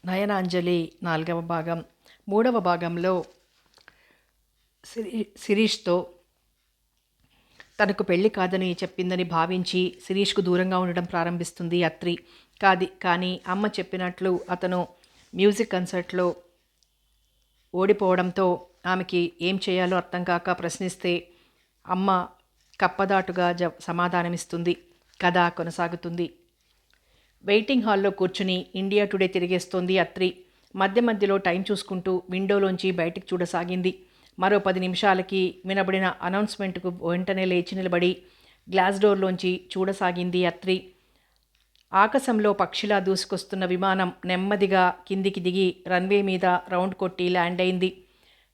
నయనాంజలి 4వ భాగం. 3వ భాగంలో శిరీష్తో తనకు పెళ్లి కాదని చెప్పిందని భావించి శిరీష్కు దూరంగా ఉండడం ప్రారంభిస్తుంది అత్రి. కానీ అమ్మ చెప్పినట్లు అతను మ్యూజిక్ కన్సర్ట్లో ఓడిపోవడంతో ఆమెకి ఏం చేయాలో అర్థం కాక ప్రశ్నిస్తే అమ్మ కప్పదాటుగా సమాధానమిస్తుంది. కథ కొనసాగుతుంది. వెయిటింగ్ హాల్లో కూర్చుని ఇండియా టుడే తిరిగేస్తోంది అత్రి. మధ్యలో టైం చూసుకుంటూ విండోలోంచి బయటికి చూడసాగింది. మరో 10 నిమిషాలకి వినబడిన అనౌన్స్మెంట్కు వెంటనే లేచి నిలబడి గ్లాస్ డోర్లోంచి చూడసాగింది అత్రి. ఆకాశంలో పక్షిలా దూసుకొస్తున్న విమానం నెమ్మదిగా కిందికి దిగి రన్వే మీద రౌండ్ కొట్టి ల్యాండ్ అయింది.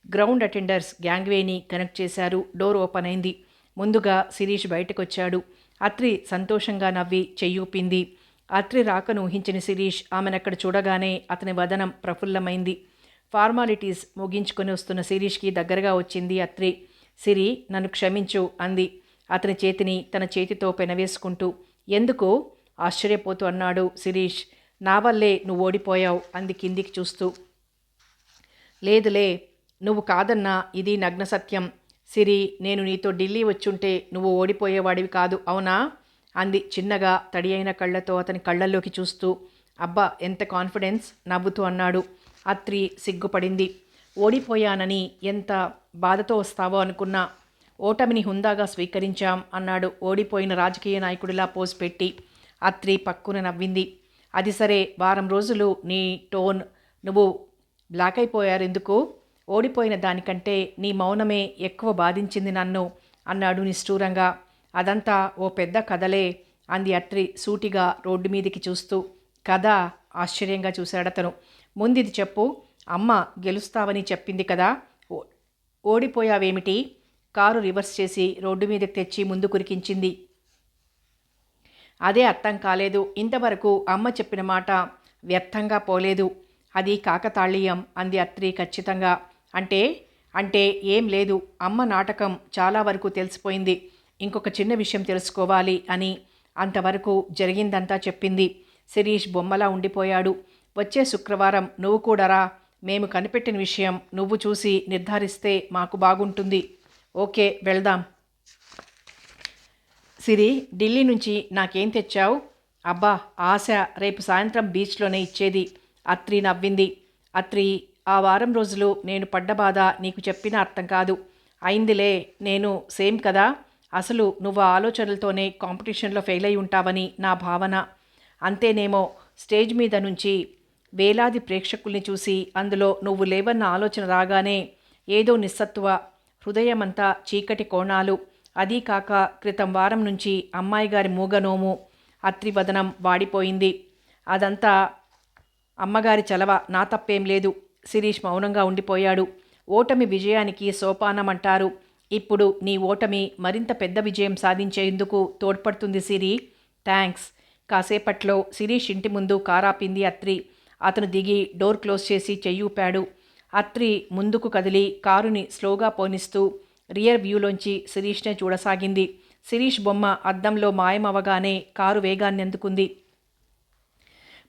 గ్రౌండ్ అటెండర్స్ గ్యాంగ్వేని కనెక్ట్ చేశారు. డోర్ ఓపెన్ అయింది. ముందుగా శిరీష్ బయటకొచ్చాడు. అత్రి సంతోషంగా నవ్వి చెయ్యూపింది. అత్రి రాకను ఊహించిన శిరీష్ ఆమెనక్కడ చూడగానే అతని వదనం ప్రఫుల్లమైంది. ఫార్మాలిటీస్ ముగించుకొని వస్తున్న శిరీష్కి దగ్గరగా వచ్చింది అత్రి. సిరి, నన్ను క్షమించు అంది అతని చేతిని తన చేతితో పెనవేసుకుంటూ. ఎందుకు? ఆశ్చర్యపోతూ అన్నాడు శిరీష్. నా వల్లే నువ్వు ఓడిపోయావు అంది కిందికి చూస్తూ. లేదులే, నువ్వు కాదన్నా ఇది నగ్న సత్యం. సిరి, నేను నీతో ఢిల్లీ వచ్చుంటే నువ్వు ఓడిపోయేవాడివి కాదు, అవునా అంది చిన్నగా తడి అయిన కళ్ళతో అతని కళ్ళల్లోకి చూస్తూ. అబ్బా, ఎంత కాన్ఫిడెన్స్! నవ్వుతూ అన్నాడు. అత్రి సిగ్గుపడింది. ఓడిపోయానని ఎంత బాధతో వస్తావో అనుకున్నా. ఓటమిని హుందాగా స్వీకరించాం అన్నాడు ఓడిపోయిన రాజకీయ నాయకుడిలా పోజ్ పెట్టి. అత్రి పక్కున నవ్వింది. అది సరే, వారం రోజులు నీ టోన్, నువ్వు బ్లాక్ అయిపోయారెందుకు? ఓడిపోయిన దానికంటే నీ మౌనమే ఎక్కువ బాధించింది నన్ను అన్నాడు నిష్ఠూరంగా. అదంతా ఓ పెద్ద కథలే అంది అత్రి సూటిగా రోడ్డు మీదికి చూస్తూ. కథ? ఆశ్చర్యంగా చూశాడతను. ముందిది చెప్పు. అమ్మ గెలుస్తావని చెప్పింది కదా, ఓడిపోయావేమిటి? కారు రివర్స్ చేసి రోడ్డు మీదకి తెచ్చి ముందు కురికించింది. అదే అర్థం కాలేదు. ఇంతవరకు అమ్మ చెప్పిన మాట వ్యర్థంగా పోలేదు. అది కాకతాళీయం అంది అత్రి ఖచ్చితంగా. అంటే ఏం లేదు. అమ్మ నాటకం చాలా వరకు తెలిసిపోయింది. ఇంకొక చిన్న విషయం తెలుసుకోవాలి అని అంతవరకు జరిగిందంతా చెప్పింది. శిరీష్ బొమ్మలా ఉండిపోయాడు. వచ్చే శుక్రవారం నువ్వు కూడా రా. మేము కనిపెట్టిన విషయం నువ్వు చూసి నిర్ధారిస్తే మాకు బాగుంటుంది. ఓకే, వెళ్దాం. సిరి, ఢిల్లీ నుంచి నాకేం తెచ్చావు? అబ్బా, ఆశ రేపు సాయంత్రం బీచ్లోనే ఇచ్చేది. అత్రి నవ్వింది. అత్రి, ఆ వారం రోజులు నేను పడ్డ బాధ నీకు చెప్పినా అర్థం కాదు. అయిందిలే, నేను సేమ్ కదా. అసలు నువ్వు ఆలోచనలతోనే కాంపిటీషన్లో ఫెయిల్ అయి ఉంటావని నా భావన. అంతేనేమో, స్టేజ్ మీద నుంచి వేలాది ప్రేక్షకుల్ని చూసి అందులో నువ్వు లేవన్న ఆలోచన రాగానే ఏదో నిస్సత్వ, హృదయమంతా చీకటి కోణాలు. అదీ కాక క్రితం వారం నుంచి అమ్మాయి గారి మూగనోము. అత్రి వదనం వాడిపోయింది. అదంతా అమ్మగారి చలవ, నా తప్పేం లేదు. శిరీష్ మౌనంగా ఉండిపోయాడు. ఓటమి విజయానికి సోపానమంటారు. ఇప్పుడు నీ ఓటమి మరింత పెద్ద విజయం సాధించేందుకు తోడ్పడుతుంది సిరి. థ్యాంక్స్. కాసేపట్లో శిరీష్ ఇంటి ముందు కారాపింది అత్రి. అతను దిగి డోర్ క్లోజ్ చేసి చెయ్యూపాడు. అత్రి ముందుకు కదిలి కారుని స్లోగా పోనిస్తూ రియర్ వ్యూలోంచి శిరీష్నే చూడసాగింది. శిరీష్ బొమ్మ అద్దంలో మాయమవగానే కారు వేగాన్ని అందుకుంది.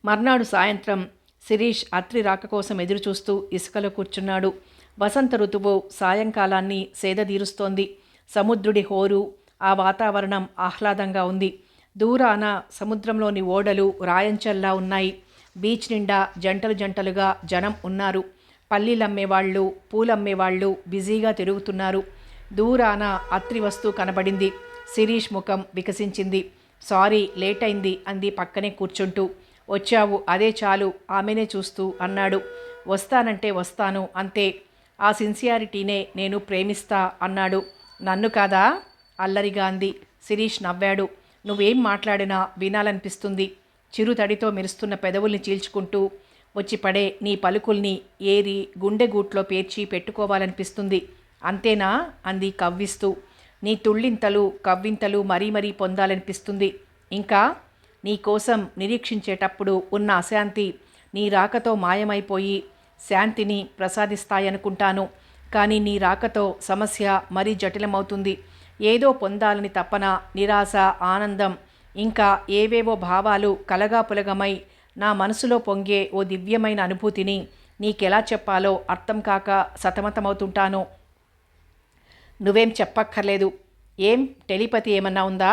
మర్నాడు సాయంత్రం శిరీష్ అత్రి రాక కోసం ఎదురుచూస్తూ ఇసుకలో కూర్చున్నాడు. వసంత ఋతువు సాయంకాలాన్ని సేదతీరుస్తోంది. సముద్రుడి హోరు, ఆ వాతావరణం ఆహ్లాదంగా ఉంది. దూరాన సముద్రంలోని ఓడలు రాయంచల్లా ఉన్నాయి. బీచ్ నిండా జంటలు జంటలుగా జనం ఉన్నారు. పల్లీలమ్మేవాళ్ళు, పూలమ్మేవాళ్ళు బిజీగా తిరుగుతున్నారు. దూరాన అత్రి వస్తూ కనబడింది. శిరీష్ ముఖం వికసించింది. సారీ, లేట్ అయింది అంది పక్కనే కూర్చుంటూ. వచ్చావు, అదే చాలు ఆమెనే చూస్తూ అన్నాడు. వస్తానంటే వస్తాను అంతే. ఆ సిన్సియారిటీనే నేను ప్రేమిస్తా అన్నాడు. నన్ను కాదా? అల్లరిగా అంది. శిరీష్ నవ్వాడు. నువ్వేం మాట్లాడినా వినాలనిపిస్తుంది. చిరుతడితో మెరుస్తున్న పెదవుల్ని చీల్చుకుంటూ వచ్చి పడే నీ పలుకుల్ని ఏరి గుండెగూట్లో పేర్చి పెట్టుకోవాలనిపిస్తుంది. అంతేనా అంది కవ్విస్తూ. నీ తుళ్ళింతలు కవ్వింతలు మరీ మరీ పొందాలనిపిస్తుంది. ఇంకా నీ కోసం నిరీక్షించేటప్పుడు ఉన్న అశాంతి నీ రాకతో మాయమైపోయి శాంతిని ప్రసాదిస్తాయనుకుంటాను. కానీ నీ రాకతో సమస్య మరీ జటిలమవుతుంది. ఏదో పొందాలని తపన, నిరాశ, ఆనందం, ఇంకా ఏవేవో భావాలు కలగాపులగమై నా మనసులో పొంగే ఓ దివ్యమైన అనుభూతిని నీకెలా చెప్పాలో అర్థం కాక సతమతమవుతుంటాను. నువ్వేం చెప్పక్కర్లేదు. ఏం టెలిపతి ఏమన్నా ఉందా?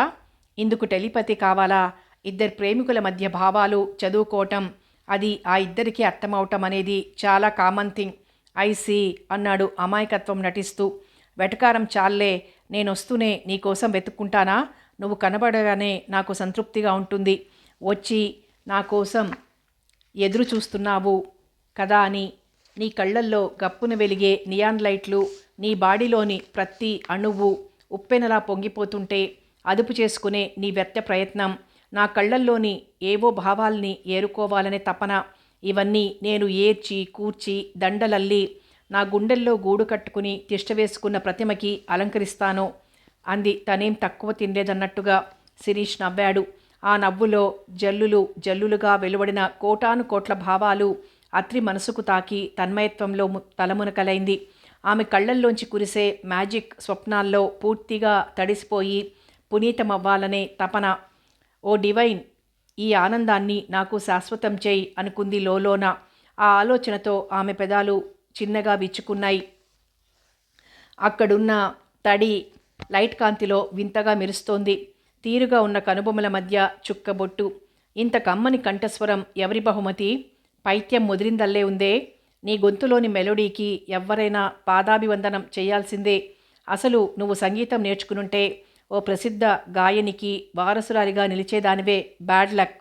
ఇందుకు టెలిపతి కావాలా? ఇద్దరు ప్రేమికుల మధ్య భావాలు చదువుకోవటం, అది ఆ ఇద్దరికీ అర్థమవటం అనేది చాలా కామన్ థింగ్. ఐసీ అన్నాడు అమాయకత్వం నటిస్తూ. వెటకారం చాల్లే, నేనొస్తూనే నీకోసం వెతుక్కుంటానా? నువ్వు కనబడగానే నాకు సంతృప్తిగా ఉంటుంది. వచ్చి నా కోసం ఎదురు చూస్తున్నావు కదా అని. నీ కళ్ళల్లో గప్పున వెలిగే నియాన్ లైట్లు, నీ బాడీలోని ప్రతి అణువు ఉప్పెనలా పొంగిపోతుంటే అదుపు చేసుకునే నీ వ్యర్థ ప్రయత్నం, నా కళ్ళల్లోని ఏవో భావాల్ని ఏరుకోవాలనే తపన, ఇవన్నీ నేను ఏర్చి కూర్చి దండలల్లి నా గుండెల్లో గూడు కట్టుకుని తిష్టవేసుకున్న ప్రతిమకి అలంకరిస్తాను అంది తనేం తక్కువ తినలేదన్నట్టుగా. శిరీష్ నవ్వాడు. ఆ నవ్వులో జల్లులు జల్లులుగా వెలువడిన కోటాను కోట్ల భావాలు అత్రి మనసుకు తాకి తన్మయత్వంలో తలమునకలైంది. ఆమె కళ్ళల్లోంచి కురిసే మ్యాజిక్ స్వప్నాల్లో పూర్తిగా తడిసిపోయి పునీతమవ్వాలనే తపన. ఓ డివైన్, ఈ ఆనందాన్ని నాకు శాశ్వతం చేయి అనుకుంది లోలోన. ఆ ఆలోచనతో ఆమె పెదాలు చిన్నగా విచ్చుకున్నాయి. అక్కడున్న తడి లైట్ కాంతిలో వింతగా మెరుస్తోంది. తీరుగా ఉన్న కనుబొమ్మల మధ్య చుక్కబొట్టు. ఇంత కమ్మని కంఠస్వరం ఎవరి బహుమతి? పైత్యం ముదిరిందల్లే ఉందే. నీ గొంతులోని మెలోడీకి ఎవ్వరైనా పాదాభివందనం చేయాల్సిందే. అసలు నువ్వు సంగీతం నేర్చుకునుంటే ఓ ప్రసిద్ధ గాయనికి వారసురాలిగా నిలిచేదానివే. Bad luck.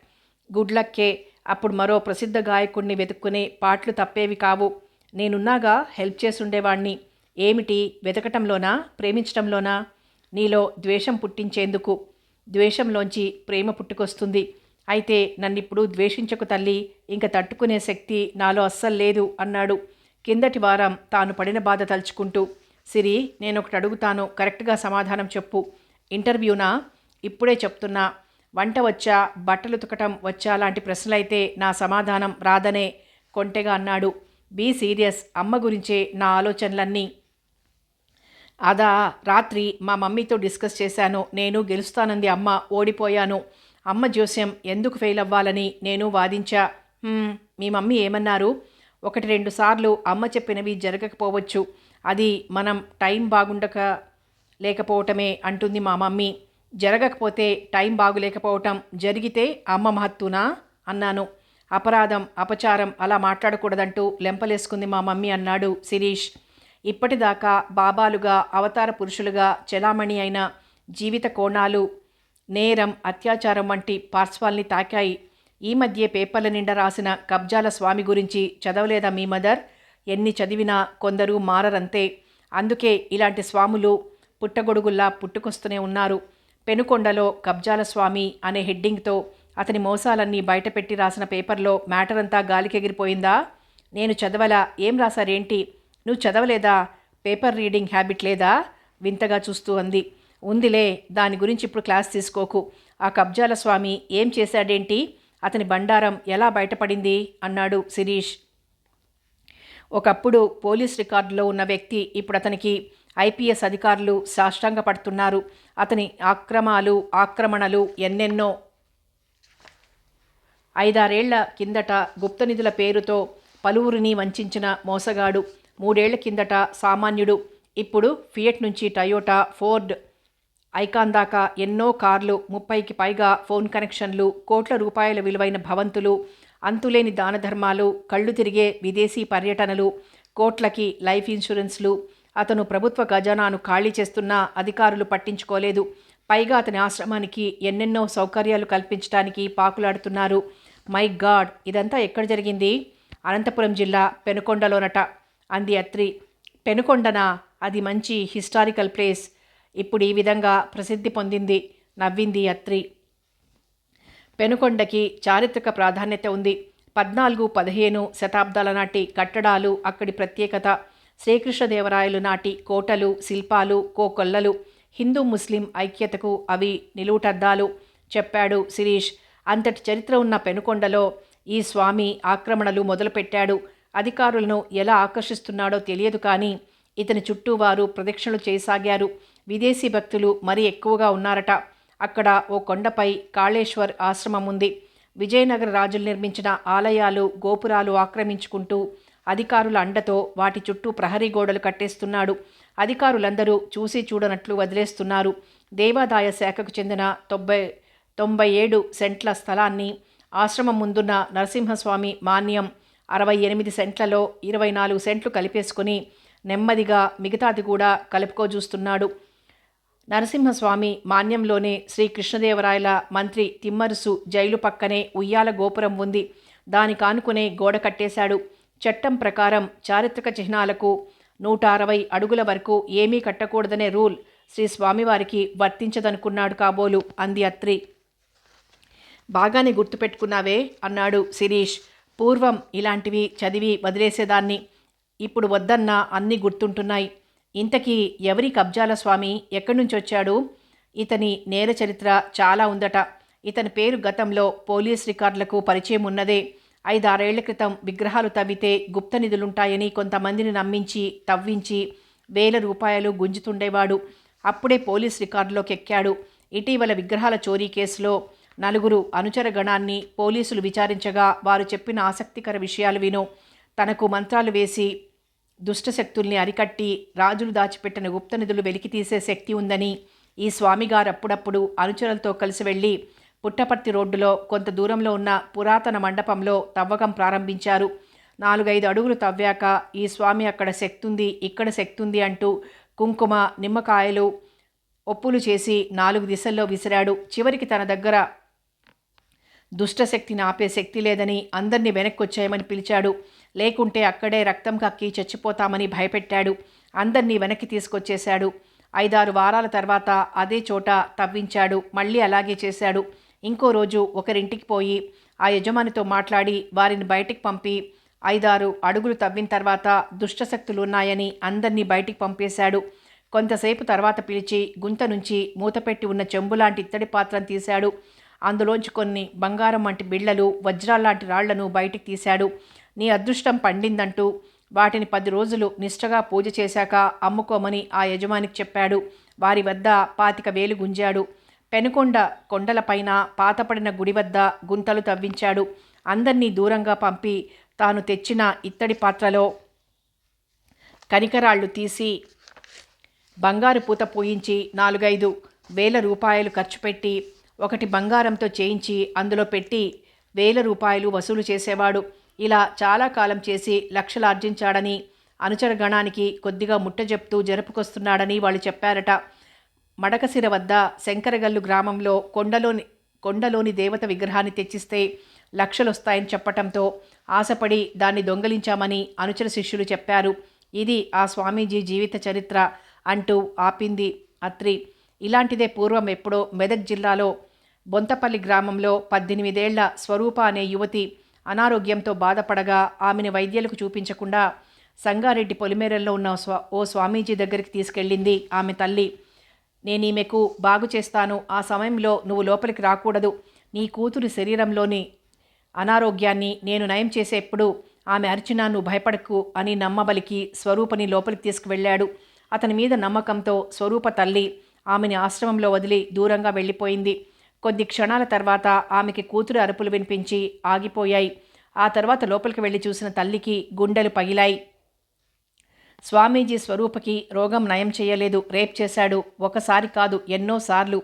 గుడ్ లక్కే. అప్పుడు మరో ప్రసిద్ధ గాయకుడిని వెతుక్కునే పాటలు తప్పేవి కావు. నేనున్నాగా హెల్ప్ చేసుండేవాణ్ణి. ఏమిటి వెతకటంలోనా, ప్రేమించటంలోనా? నీలో ద్వేషం పుట్టించేందుకు. ద్వేషంలోంచి ప్రేమ పుట్టుకొస్తుంది. అయితే నన్నిప్పుడు ద్వేషించకు తల్లి, ఇంక తట్టుకునే శక్తి నాలో అస్సలు లేదు అన్నాడు కిందటి వారం తాను పడిన బాధ తలుచుకుంటూ. సిరి, నేనొకటి అడుగుతాను, కరెక్ట్గా సమాధానం చెప్పు. ఇంటర్వ్యూనా? ఇప్పుడే చెప్తున్నా. వంట వచ్చా, బట్టలు ఉతకటం వచ్చా లాంటి ప్రశ్నలైతే నా సమాధానం రాదనే కొంటెగా అన్నాడు. Be serious. అమ్మ గురించే నా ఆలోచనలన్నీ. అదా, రాత్రి మా మమ్మీతో డిస్కస్ చేశాను. నేను గెలుస్తానంది అమ్మ, ఓడిపోయాను. అమ్మ జోస్యం ఎందుకు ఫెయిల్ అవ్వాలని నేను వాదించా. మీ మమ్మీ ఏమన్నారు? 1-2 సార్లు అమ్మ చెప్పినవి జరగకపోవచ్చు. అది మనం టైం బాగుండక లేకపోవటమే అంటుంది మా మమ్మీ. జరగకపోతే టైం బాగులేకపోవటం, జరిగితే అమ్మ మహత్తునా అన్నాను. అపరాధం, అపచారం అలా మాట్లాడకూడదంటూ లెంపలేసుకుంది మా మమ్మీ అన్నాడు శిరీష్. ఇప్పటిదాకా బాబాలుగా, అవతార పురుషులుగా చెలామణి అయిన జీవిత కోణాలు నేరం, అత్యాచారం వంటి పార్శ్వాల్ని తాకాయి. ఈ మధ్య పేపర్ల నిండా రాసిన కబ్జాల స్వామి గురించి చదవలేదా మీ మదర్? ఎన్ని చదివినా కొందరు మారరంతే. అందుకే ఇలాంటి స్వాములు పుట్టగొడుగుల్లా పుట్టుకొస్తూనే ఉన్నారు. పెనుకొండలో కబ్జాల స్వామి అనే హెడ్డింగ్తో అతని మోసాలన్నీ బయటపెట్టి రాసిన పేపర్లో మ్యాటర్ అంతా గాలికెగిరిపోయిందా? నేను చదవలా. ఏం రాశారేంటి? నువ్వు చదవలేదా? పేపర్ రీడింగ్ హ్యాబిట్ లేదా? వింతగా చూస్తూ అంది. ఉందిలే, దాని గురించి ఇప్పుడు క్లాస్ తీసుకోకు. ఆ కబ్జాల స్వామి ఏం చేశాడేంటి? అతని బండారం ఎలా బయటపడింది అన్నాడు శిరీష్. ఒకప్పుడు పోలీస్ రికార్డులో ఉన్న వ్యక్తి ఇప్పుడు అతనికి ఐపీఎస్ అధికారులు సాష్టాంగ పడుతున్నారు. అతని ఆక్రమణలు ఎన్నెన్నో. 5-6 ఏళ్ల కిందట గుప్తనిధుల పేరుతో పలువురిని వంచిన మోసగాడు. 3 ఏళ్ల కిందట సామాన్యుడు. ఇప్పుడు ఫియట్ నుంచి టయోటా, ఫోర్డ్, ఐకాన్ దాకా ఎన్నో కార్లు, 30కి పైగా ఫోన్ కనెక్షన్లు, కోట్ల రూపాయల విలువైన భవంతులు, అంతులేని దానధర్మాలు, కళ్ళు తిరిగే విదేశీ పర్యటనలు, కోట్లకి లైఫ్ ఇన్సూరెన్స్లు. అతను ప్రభుత్వ ఖజానాను ఖాళీ చేస్తున్నా అధికారులు పట్టించుకోలేదు. పైగా అతని ఆశ్రమానికి ఎన్నెన్నో సౌకర్యాలు కల్పించడానికి పాకులాడుతున్నారు. మై గాడ్, ఇదంతా ఎక్కడ జరిగింది? అనంతపురం జిల్లా పెనుకొండలోనట అంది అత్రి. పెనుకొండనా? అది మంచి హిస్టారికల్ ప్లేస్. ఇప్పుడు ఈ విధంగా ప్రసిద్ధి పొందింది నవ్వింది అత్రి. పెనుకొండకి చారిత్రక ప్రాధాన్యత ఉంది. 14-15 శతాబ్దాల నాటి కట్టడాలు అక్కడి ప్రత్యేకత. శ్రీకృష్ణదేవరాయలు నాటి కోటలు, శిల్పాలు, కోకొల్లలు. హిందూ ముస్లిం ఐక్యతకు అవి నిలువుటద్దాలు చెప్పాడు శిరీష్. అంతటి చరిత్ర ఉన్న పెనుకొండలో ఈ స్వామి ఆక్రమణలు మొదలుపెట్టాడు. అధికారులను ఎలా ఆకర్షిస్తున్నాడో తెలియదు కానీ ఇతని చుట్టూ వారు ప్రదక్షిణలు చేయసాగారు. విదేశీ భక్తులు మరీ ఎక్కువగా ఉన్నారట. అక్కడ ఓ కొండపై కాళేశ్వర్ ఆశ్రమం ఉంది. విజయనగర రాజులు నిర్మించిన ఆలయాలు గోపురాలు ఆక్రమించుకుంటూ అధికారుల అండతో వాటి చుట్టూ ప్రహరీ గోడలు కట్టేస్తున్నాడు. అధికారులందరూ చూసి చూడనట్లు వదిలేస్తున్నారు. దేవాదాయ శాఖకు చెందిన 97 సెంట్ల స్థలాన్ని ఆశ్రమం ముందున్న నరసింహస్వామి మాన్యం 68 సెంట్లలో 24 సెంట్లు కలిపేసుకుని నెమ్మదిగా మిగతాది కూడా కలుపుకోజూస్తున్నాడు. నరసింహస్వామి మాన్యంలోనే శ్రీకృష్ణదేవరాయల మంత్రి తిమ్మరుసు జైలు పక్కనే ఉయ్యాల గోపురం ఉంది. దాని కానుకునే గోడ కట్టేశాడు. చట్టం ప్రకారం చారిత్రక చిహ్నాలకు 160 అడుగుల వరకు ఏమీ కట్టకూడదనే రూల్ శ్రీ స్వామివారికి వర్తించదనుకున్నాడు కాబోలు అంది అత్రి. బాగానే గుర్తుపెట్టుకున్నావే అన్నాడు శిరీష్. పూర్వం ఇలాంటివి చదివి వదిలేసేదాన్ని. ఇప్పుడు వద్దన్నా అన్నీ గుర్తుంటున్నాయి. ఇంతకీ ఎవరి కబ్జాల స్వామి? ఎక్కడి నుంచి వచ్చాడు? ఇతని నేర చరిత్ర చాలా ఉందట. ఇతని పేరు గతంలో పోలీస్ రికార్డులకు పరిచయం ఉన్నదే. 5-6 ఏళ్ల క్రితం విగ్రహాలు తవ్వితే గుప్త నిధులుంటాయని కొంతమందిని నమ్మించి తవ్వించి ₹1000 గుంజుతుండేవాడు. అప్పుడే పోలీస్ రికార్డులోకి ఎక్కాడు. ఇటీవల విగ్రహాల చోరీ కేసులో 4 అనుచర గణాన్ని పోలీసులు విచారించగా వారు చెప్పిన ఆసక్తికర విషయాలు విను. తనకు మంత్రాలు వేసి దుష్టశక్తుల్ని అరికట్టి రాజులు దాచిపెట్టిన గుప్త నిధులు వెలికితీసే శక్తి ఉందని ఈ స్వామిగారు అప్పుడప్పుడు అనుచరులతో కలిసి వెళ్ళి పుట్టపర్తి రోడ్డులో కొంత దూరంలో ఉన్న పురాతన మండపంలో తవ్వకం ప్రారంభించారు. 4-5 అడుగులు తవ్వాక ఈ స్వామి అక్కడ శక్తుంది, ఇక్కడ శక్తుంది అంటూ కుంకుమ, నిమ్మకాయలు ఒప్పులు చేసి 4 దిశల్లో విసిరాడు. చివరికి తన దగ్గర దుష్టశక్తిని ఆపే శక్తి లేదని అందరినీ వెనక్కొచ్చేయమని పిలిచాడు. లేకుంటే అక్కడే రక్తం కక్కి చచ్చిపోతామని భయపెట్టాడు. అందరినీ వెనక్కి తీసుకొచ్చేశాడు. 5-6 వారాల తర్వాత అదే చోట తవ్వించాడు. మళ్ళీ అలాగే చేశాడు. ఇంకో రోజు ఒకరింటికి పోయి ఆ యజమానితో మాట్లాడి వారిని బయటికి పంపి 5-6 అడుగులు తవ్విన తర్వాత దుష్టశక్తులు ఉన్నాయని అందరినీ బయటికి పంపేశాడు. కొంతసేపు తర్వాత పిలిచి గుంత నుంచి మూతపెట్టి ఉన్న చెంబులాంటి ఇత్తడి పాత్రను తీశాడు. అందులోంచి కొన్ని బంగారం వంటి బిళ్ళలు, వజ్రాల్లాంటి రాళ్లను బయటికి తీశాడు. నీ అదృష్టం పండిందంటూ వాటిని 10 రోజులు నిష్ఠగా పూజ చేశాక అమ్ముకోమని ఆ యజమానికి చెప్పాడు. వారి వద్ద 25,000 గుంజాడు. పెనుకొండ కొండలపైన పాతపడిన గుడి వద్ద గుంతలు తవ్వించాడు. అందర్నీ దూరంగా పంపి తాను తెచ్చిన ఇత్తడి పాత్రలో కనికరాళ్లు తీసి బంగారు పూత పూయించి 4-5 వేల రూపాయలు ఖర్చు పెట్టి ఒకటి బంగారంతో చేయించి అందులో పెట్టి ₹1000 వసూలు చేసేవాడు. ఇలా చాలా కాలం చేసి లక్షలు ఆర్జించాడని అనుచర గణానికి కొద్దిగా ముట్టజెప్తూ జరుపుకొస్తున్నాడని వాళ్ళు చెప్పారట. మడకసిర వద్ద శంకరగల్లు గ్రామంలో కొండలోని దేవత విగ్రహాన్ని తెచ్చిస్తే లక్షలొస్తాయని చెప్పటంతో ఆశపడి దాన్ని దొంగలించామని అనుచర శిష్యులు చెప్పారు. ఇది ఆ స్వామీజీ జీవిత చరిత్ర అంటూ ఆపింది అత్రి. ఇలాంటిదే పూర్వం ఎప్పుడో మెదక్ జిల్లాలో బొంతపల్లి గ్రామంలో 18 ఏళ్ల స్వరూప అనే యువతి అనారోగ్యంతో బాధపడగా ఆమెను వైద్యులకు చూపించకుండా సంగారెడ్డి పొలిమేరల్లో ఉన్న ఓ స్వామీజీ దగ్గరికి తీసుకెళ్ళింది ఆమె తల్లి. నేనీమెకు బాగు చేస్తాను, ఆ సమయంలో నువ్వు లోపలికి రాకూడదు, నీ కూతురి శరీరంలోని అనారోగ్యాన్ని నేను నయం చేసేప్పుడు ఆమె అర్చన నువ్వు భయపడకు అని నమ్మబలికి స్వరూపని లోపలికి తీసుకువెళ్ళాడు. అతని మీద నమ్మకంతో స్వరూప తల్లి ఆమెని ఆశ్రమంలో వదిలి దూరంగా వెళ్ళిపోయింది. కొద్ది క్షణాల తర్వాత ఆమెకి కూతురు అరుపులు వినిపించి ఆగిపోయాయి. ఆ తర్వాత లోపలికి వెళ్ళి చూసిన తల్లికి గుండెలు పగిలాయి. స్వామీజీ స్వరూపకి రోగం నయం చేయలేదు, రేప్ చేశాడు. ఒకసారి కాదు, ఎన్నోసార్లు.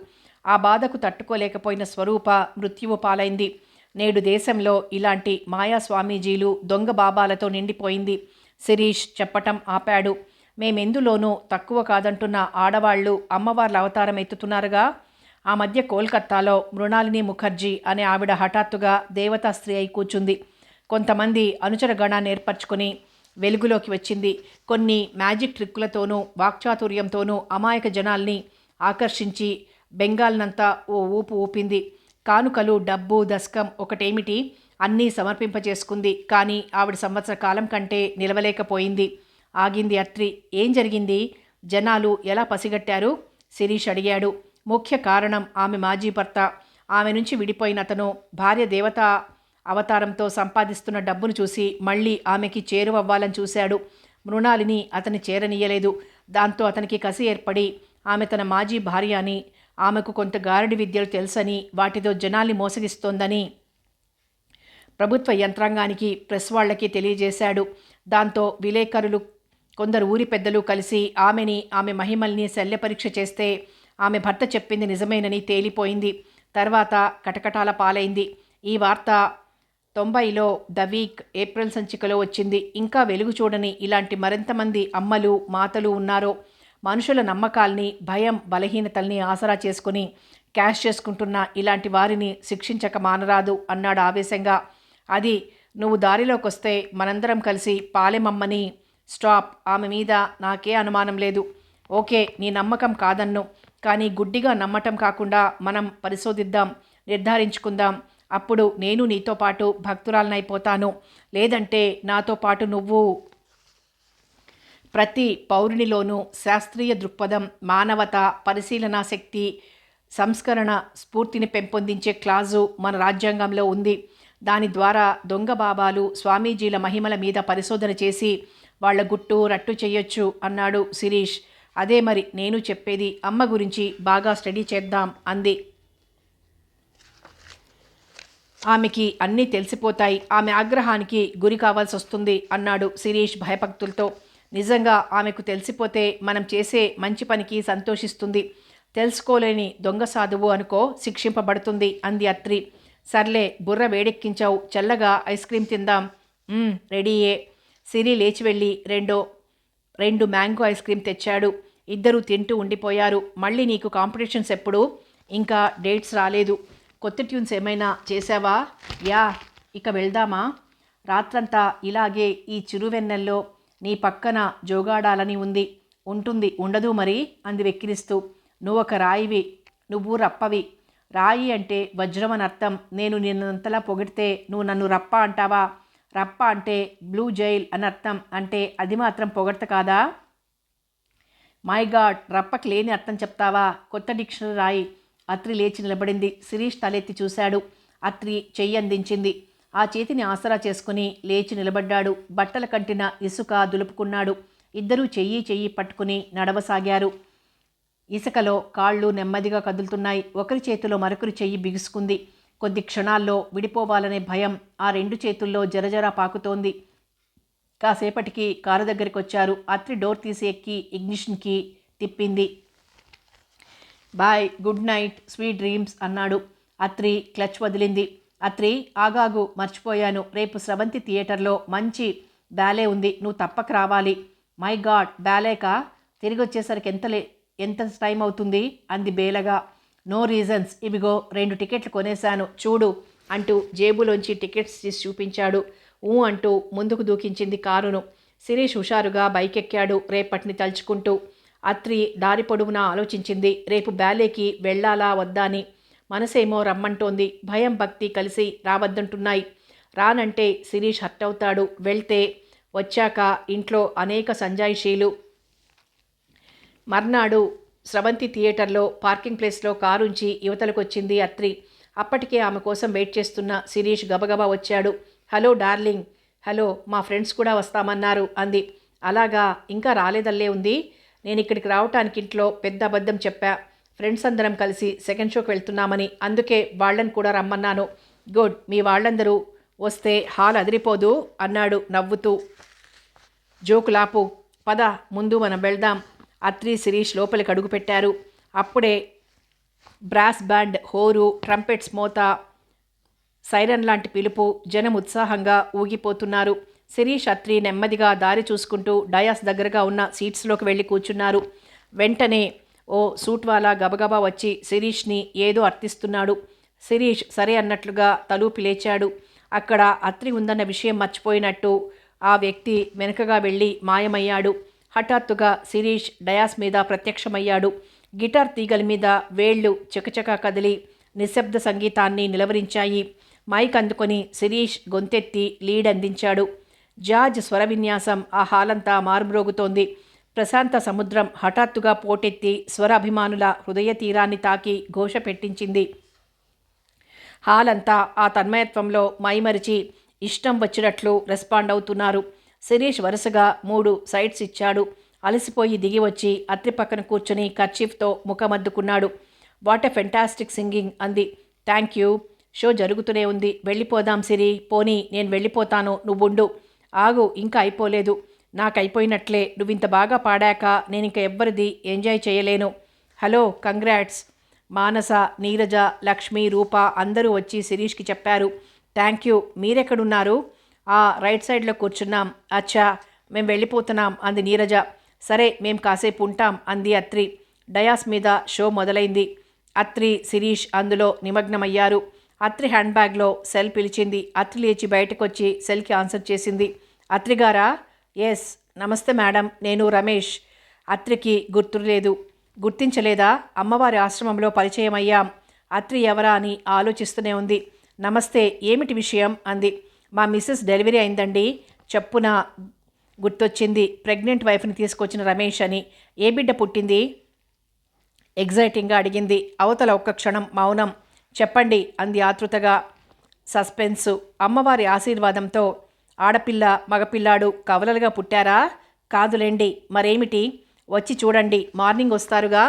ఆ బాధకు తట్టుకోలేకపోయిన స్వరూప మృత్యువు పాలైంది. నేడు దేశంలో ఇలాంటి మాయా స్వామీజీలు, దొంగ బాబాలతో నిండిపోయింది. శిరీష్ చెప్పటం ఆపాడు. మేమెందులోనూ తక్కువ కాదంటున్న ఆడవాళ్లు అమ్మవార్ల అవతారం ఎత్తుతున్నారుగా. ఆ మధ్య కోల్కత్తాలో మృణాలిని ముఖర్జీ అనే ఆవిడ హఠాత్తుగా దేవతా స్త్రీ అయి కూర్చుంది. కొంతమంది అనుచర గణాన్ని ఏర్పరచుకుని వెలుగులోకి వచ్చింది. కొన్ని మ్యాజిక్ ట్రిక్కులతోనూ వాక్చాతుర్యంతోనూ అమాయక జనాల్ని ఆకర్షించి బెంగాల్నంతా ఓ ఊపు ఊపింది. కానుకలు, డబ్బు, దశకం ఒకటేమిటి అన్నీ సమర్పింపజేసుకుంది. కానీ ఆవిడ సంవత్సర కాలం కంటే నిలవలేకపోయింది. ఆగింది అత్రి. ఏం జరిగింది? జనాలు ఎలా పసిగట్టారు? శిరీష్ అడిగాడు. ముఖ్య కారణం ఆమె మాజీ భర్త. ఆమె నుంచి విడిపోయిన అతను భార్య దేవతా అవతారంతో సంపాదిస్తున్న డబ్బును చూసి మళ్ళీ ఆమెకి చేరువవ్వాలని చూశాడు. మృణాలిని అతని చేరనీయలేదు. దాంతో అతనికి కసి ఏర్పడి ఆమె తన మాజీ భార్య అని, ఆమెకు కొంత గారడి విద్యలు తెలుసని, వాటితో జనాల్ని మోసగిస్తోందని ప్రభుత్వ యంత్రాంగానికి, ప్రెస్ వాళ్లకి తెలియజేశాడు. దాంతో విలేకరులు, కొందరు ఊరి పెద్దలు కలిసి ఆమె మహిమల్ని శల్యపరీక్ష చేస్తే ఆమె భర్త చెప్పింది నిజమేనని తేలిపోయింది. తర్వాత కటకటాల పాలైంది. ఈ వార్త 90లో ద వీక్ ఏప్రిల్ సంచికలో వచ్చింది. ఇంకా వెలుగు చూడని ఇలాంటి మరింతమంది అమ్మలు, మాతలు ఉన్నారో. మనుషుల నమ్మకాల్ని, భయం, బలహీనతల్ని ఆసరా చేసుకుని క్యాష్ చేసుకుంటున్న ఇలాంటి వారిని శిక్షించక మానరాదు అన్నాడు ఆవేశంగా. అది నువ్వు దారిలోకొస్తే మనందరం కలిసి పాలెమమ్మని. స్టాప్. ఆమె మీద నాకే అనుమానం లేదు. ఓకే, నీ నమ్మకం కాదన్ను. కానీ గుడ్డిగా నమ్మటం కాకుండా మనం పరిశోధిద్దాం, నిర్ధారించుకుందాం. అప్పుడు నేను నీతో పాటు భక్తురాలనైపోతాను. లేదంటే నాతో పాటు నువ్వు. ప్రతి పౌరునిలోనూ శాస్త్రీయ దృక్పథం, మానవత, పరిశీలనా శక్తి, సంస్కరణ స్ఫూర్తిని పెంపొందించే క్లాజు మన రాజ్యాంగంలో ఉంది. దాని ద్వారా దొంగ బాబాలు, స్వామీజీల మహిమల మీద పరిశోధన చేసి వాళ్ల గుట్టు రట్టు చెయ్యొచ్చు అన్నాడు శిరీష్. అదే మరి నేను చెప్పేది. అమ్మ గురించి బాగా స్టడీ చేద్దాం అంది. ఆమెకి అన్నీ తెలిసిపోతాయి. ఆమె ఆగ్రహానికి గురి కావాల్సి వస్తుంది అన్నాడు శిరీష్ భయభక్తులతో. నిజంగా ఆమెకు తెలిసిపోతే మనం చేసే మంచి పనికి సంతోషిస్తుంది. తెలుసుకోలేని దొంగ సాధువు అనుకో, శిక్షింపబడుతుంది అంది అత్రి. సర్లే, బుర్ర వేడెక్కించావు. చల్లగా ఐస్ క్రీమ్ తిందాం. రెడీయే. సిరి లేచి వెళ్ళి రెండు మ్యాంగో ఐస్ క్రీమ్ తెచ్చాడు. ఇద్దరూ తింటూ ఉండిపోయారు. మళ్ళీ నీకు కాంపిటీషన్స్ ఎప్పుడు? ఇంకా డేట్స్ రాలేదు. కొత్త ట్యూన్స్ ఏమైనా చేసావా? యా. ఇక వెళ్దామా? రాత్రంతా ఇలాగే ఈ చిరువెన్నెల్లో నీ పక్కన జోగాడాలని ఉంది. ఉంటుంది, ఉండదు మరి అంది వెక్కిరిస్తూ. నువ్వొక రాయివి, నువ్వు రప్పవి. రాయి అంటే వజ్రం అని అర్థం. నేను నిన్నంతలా పొగిడితే నువ్వు నన్ను రప్ప అంటావా? రప్ప అంటే బ్లూ జైల్ అని అర్థం. అంటే అది మాత్రం పొగడ్త కాదా? మై గాడ్, రప్పకి లేని అర్థం చెప్తావా? కొత్త డిక్షనరీ రాయి. అత్రి లేచి నిలబడింది. శిరీష్ తలెత్తి చూశాడు. అత్రి చెయ్యి అందించింది. ఆ చేతిని ఆసరా చేసుకుని లేచి నిలబడ్డాడు. బట్టల కంటిన ఇసుక దులుపుకున్నాడు. ఇద్దరూ చెయ్యి పట్టుకుని నడవసాగారు. ఇసుకలో కాళ్ళు నెమ్మదిగా కదులుతున్నాయి. ఒకరి చేతిలో మరొకరి చెయ్యి బిగుసుకుంది. కొద్ది క్షణాల్లో విడిపోవాలనే భయం ఆ రెండు చేతుల్లో జరజరా పాకుతోంది. కాసేపటికి కారు దగ్గరికి వచ్చారు. అత్రి డోర్ తీసి ఎక్కి ఇగ్నిషన్కి తిప్పింది. Bye, good night, sweet dreams అన్నాడు. అత్రి క్లచ్ వదిలింది. అత్రి, ఆగాగు, మర్చిపోయాను. రేపు స్రవంతి థియేటర్లో మంచి బ్యాలే ఉంది. నువ్వు తప్పక రావాలి. మై గాడ్, బ్యాలేకా? తిరిగి వచ్చేసరికి ఎంత టైం అవుతుంది అంది బేలగా. No reasons. ఇవిగో 2 టికెట్లు కొనేశాను, చూడు అంటూ జేబులోంచి టికెట్స్ తీసి చూపించాడు. అంటూ ముందుకు దూకించింది కారును. శిరీష్ హుషారుగా బైకెక్కాడు రేపటిని తలుచుకుంటూ. అత్రి దారి పొడవునా ఆలోచించింది. రేపు బ్యాలేకి వెళ్ళాలా వద్దా అని. మనసేమో రమ్మంటోంది. భయం, భక్తి కలిసి రావద్దంటున్నాయి. రానంటే శిరీష్ హర్ట్ అవుతాడు. వెళ్తే వచ్చాక ఇంట్లో అనేక సంజాయిషీలు. మర్నాడు స్రవంతి థియేటర్లో పార్కింగ్ ప్లేస్లో కారుంచి యువతలకొచ్చింది అత్రి. అప్పటికే ఆమె కోసం వెయిట్ చేస్తున్న శిరీష్ గబగబా వచ్చాడు. Hello darling. హలో, మా ఫ్రెండ్స్ కూడా వస్తామన్నారు అంది. అలాగా, ఇంకా రాలేదల్లే ఉంది. నేను ఇక్కడికి రావటానికి ఇంట్లో పెద్ద అబద్ధం చెప్పా. ఫ్రెండ్స్ అందరం కలిసి సెకండ్ షోకి వెళ్తున్నామని. అందుకే వాళ్ళని కూడా రమ్మన్నాను. గుడ్, మీ వాళ్ళందరూ వస్తే హాల్ అదిరిపోదు అన్నాడు నవ్వుతూ. జోకులాపు, పద ముందు మనం వెళ్దాం. అత్రి, శిరీష్ లోపలికి అడుగుపెట్టారు. అప్పుడే బ్రాస్ బ్యాండ్ హోరు, ట్రంపెట్స్ మోత, సైరన్ లాంటి పిలుపు. జనం ఉత్సాహంగా ఊగిపోతున్నారు. శిరీష్, అత్రి నెమ్మదిగా దారి చూసుకుంటూ డయాస్ దగ్గరగా ఉన్న సీట్స్లోకి వెళ్ళి కూర్చున్నారు. వెంటనే ఓ సూట్వాలా గబగబా వచ్చి శిరీష్ని ఏదో అర్థిస్తున్నాడు. శిరీష్ సరే అన్నట్లుగా తలూపి లేచాడు. అక్కడ అత్రి ఉందన్న విషయం మర్చిపోయినట్టు ఆ వ్యక్తి వెనుకగా వెళ్ళి మాయమయ్యాడు. హఠాత్తుగా శిరీష్ డయాస్ మీద ప్రత్యక్షమయ్యాడు. గిటార్ తీగల మీద వేళ్లు చకచకా కదిలి నిశ్శబ్ద సంగీతాన్ని నిలవరించాయి. మైక్ అందుకొని శిరీష్ గొంతెత్తి లీడ్ అందించాడు. జార్జ్ స్వర విన్యాసం ఆ హాలంతా మారుమ్రోగుతోంది. ప్రశాంత సముద్రం హఠాత్తుగా పోటెత్తి స్వర అభిమానుల హృదయ తీరాన్ని తాకి ఘోష పెట్టించింది. హాలంతా ఆ తన్మయత్వంలో మైమరిచి ఇష్టం వచ్చినట్లు రెస్పాండ్ అవుతున్నారు. శిరీష్ వరుసగా 3 సైడ్స్ ఇచ్చాడు. అలసిపోయి దిగి వచ్చి అత్రి పక్కన కూర్చొని కర్చీఫ్తో ముఖమద్దుకున్నాడు. వాట్ ఎ ఫెంటాస్టిక్ సింగింగ్ అంది. Thank you. షో జరుగుతూనే ఉంది. వెళ్ళిపోదాం సిరి. పోనీ నేను వెళ్ళిపోతాను, నువ్వుండు. ఆగు, ఇంకా అయిపోలేదు. నాకైపోయినట్లే. నువ్వింత బాగా పాడాక నేనింక ఎవ్వరిది ఎంజాయ్ చేయలేను. Hello, congrats. మానస, నీరజ, లక్ష్మి, రూప అందరూ వచ్చి శిరీష్కి చెప్పారు. Thank you. మీరెక్కడున్నారు? రైట్ సైడ్లో కూర్చున్నాం. అచ్చా, మేం వెళ్ళిపోతున్నాం అంది నీరజ. సరే, మేం కాసేపు ఉంటాం అంది అత్రి. డయాస్ మీద షో మొదలైంది. అత్రి, శిరీష్ అందులో నిమగ్నమయ్యారు. అత్రి హ్యాండ్ బ్యాగ్లో సెల్ పిలిచింది. అత్రి లేచి బయటకొచ్చి సెల్కి ఆన్సర్ చేసింది. అత్రిగారా? ఎస్. నమస్తే మేడం, నేను రమేష్. అత్రికి గుర్తులేదు. గుర్తించలేదా? అమ్మవారి ఆశ్రమంలో పరిచయం అయ్యాం. అత్రి ఎవరా అని ఆలోచిస్తూనే ఉంది. నమస్తే, ఏమిటి విషయం అంది. మా మిస్సెస్ డెలివరీ అయిందండి. చెప్పున గుర్తొచ్చింది. ప్రెగ్నెంట్ వైఫ్ని తీసుకొచ్చిన రమేష్ అని. ఏ బిడ్డ పుట్టింది? ఎగ్జైటింగ్గా అడిగింది. అవతల ఒక్క క్షణం మౌనం. చెప్పండి అంది ఆతృతగా. సస్పెన్సు. అమ్మవారి ఆశీర్వాదంతో ఆడపిల్ల మగపిల్లాడు కవలలుగా పుట్టారా? కాదులేండి. మరేమిటి? వచ్చి చూడండి, మార్నింగ్ వస్తారుగా.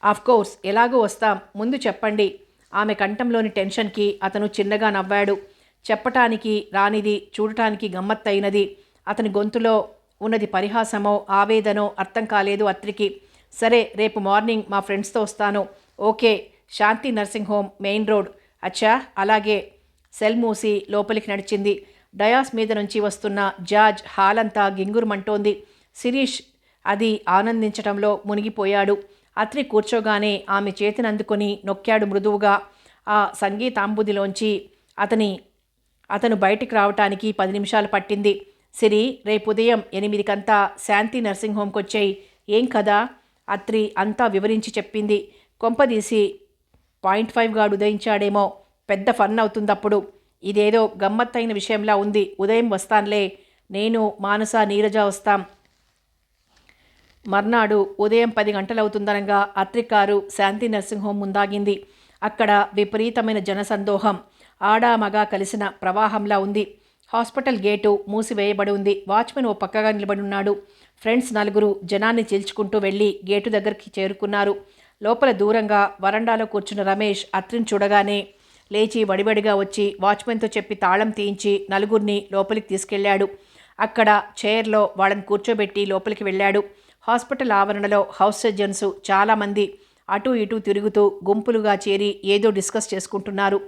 ఆఫ్కోర్స్, ఎలాగో వస్తాం. ముందు చెప్పండి. ఆమె కంఠంలోని టెన్షన్కి అతను చిన్నగా నవ్వాడు. చెప్పటానికి రానిది చూడటానికి గమ్మత్తైనది. అతని గొంతులో ఉన్నది పరిహాసమో ఆవేదనో అర్థం కాలేదు అత్రికి. సరే, రేపు మార్నింగ్ మా ఫ్రెండ్స్తో వస్తాను. ఓకే. శాంతి నర్సింగ్ హోమ్, మెయిన్ రోడ్. అచ్చా, అలాగే. సెల్ మూసి లోపలికి నడిచింది. డయాస్ మీద నుంచి వస్తున్న జార్జ్ హాల్ అంతా గింగురుమంటోంది. శిరీష్ అది ఆనందించటంలో మునిగిపోయాడు. అత్రి కూర్చోగానే ఆమె చేతిని అందుకొని నొక్కాడు మృదువుగా. ఆ సంగీతాంబుదిలోంచి అతను బయటికి రావటానికి 10 నిమిషాలు పట్టింది. సిరి, రేపు ఉదయం 8 శాంతి నర్సింగ్ హోమ్కి వచ్చేయి. ఏం కదా? అత్రి అంతా వివరించి చెప్పింది. కొంపదీసి 0.5 గాడు ఉదయించాడేమో. పెద్ద ఫన్ అవుతుందప్పుడు. ఇదేదో గమ్మత్తైన విషయంలా ఉంది. ఉదయం వస్తాన్లే. నేను, మానస, నీరజ వస్తాం. మర్నాడు ఉదయం 10 గంటలవుతుందనగా అత్రి కారు శాంతి నర్సింగ్ హోమ్ ముందాగింది. అక్కడ విపరీతమైన జనసందోహం. ఆడా మగా కలిసిన ప్రవాహంలా ఉంది. హాస్పిటల్ గేటు మూసివేయబడి ఉంది. వాచ్మెన్ ఓ పక్కగా నిలబడున్నాడు. ఫ్రెండ్స్ నలుగురు జనాన్ని చీల్చుకుంటూ వెళ్ళి గేటు దగ్గరికి చేరుకున్నారు. లోపల దూరంగా వరండాలో కూర్చున్న రమేష్ అత్రిని చూడగానే లేచి వడివడిగా వచ్చి వాచ్మెన్తో చెప్పి తాళం తీయించి నలుగురిని లోపలికి తీసుకెళ్లాడు. అక్కడ చైర్లో వాళ్ళని కూర్చోబెట్టి లోపలికి వెళ్ళాడు. హాస్పిటల్ ఆవరణలో హౌస్ సర్జన్స్ చాలామంది అటూ ఇటూ తిరుగుతూ గుంపులుగా చేరి ఏదో డిస్కస్ చేసుకుంటున్నారు.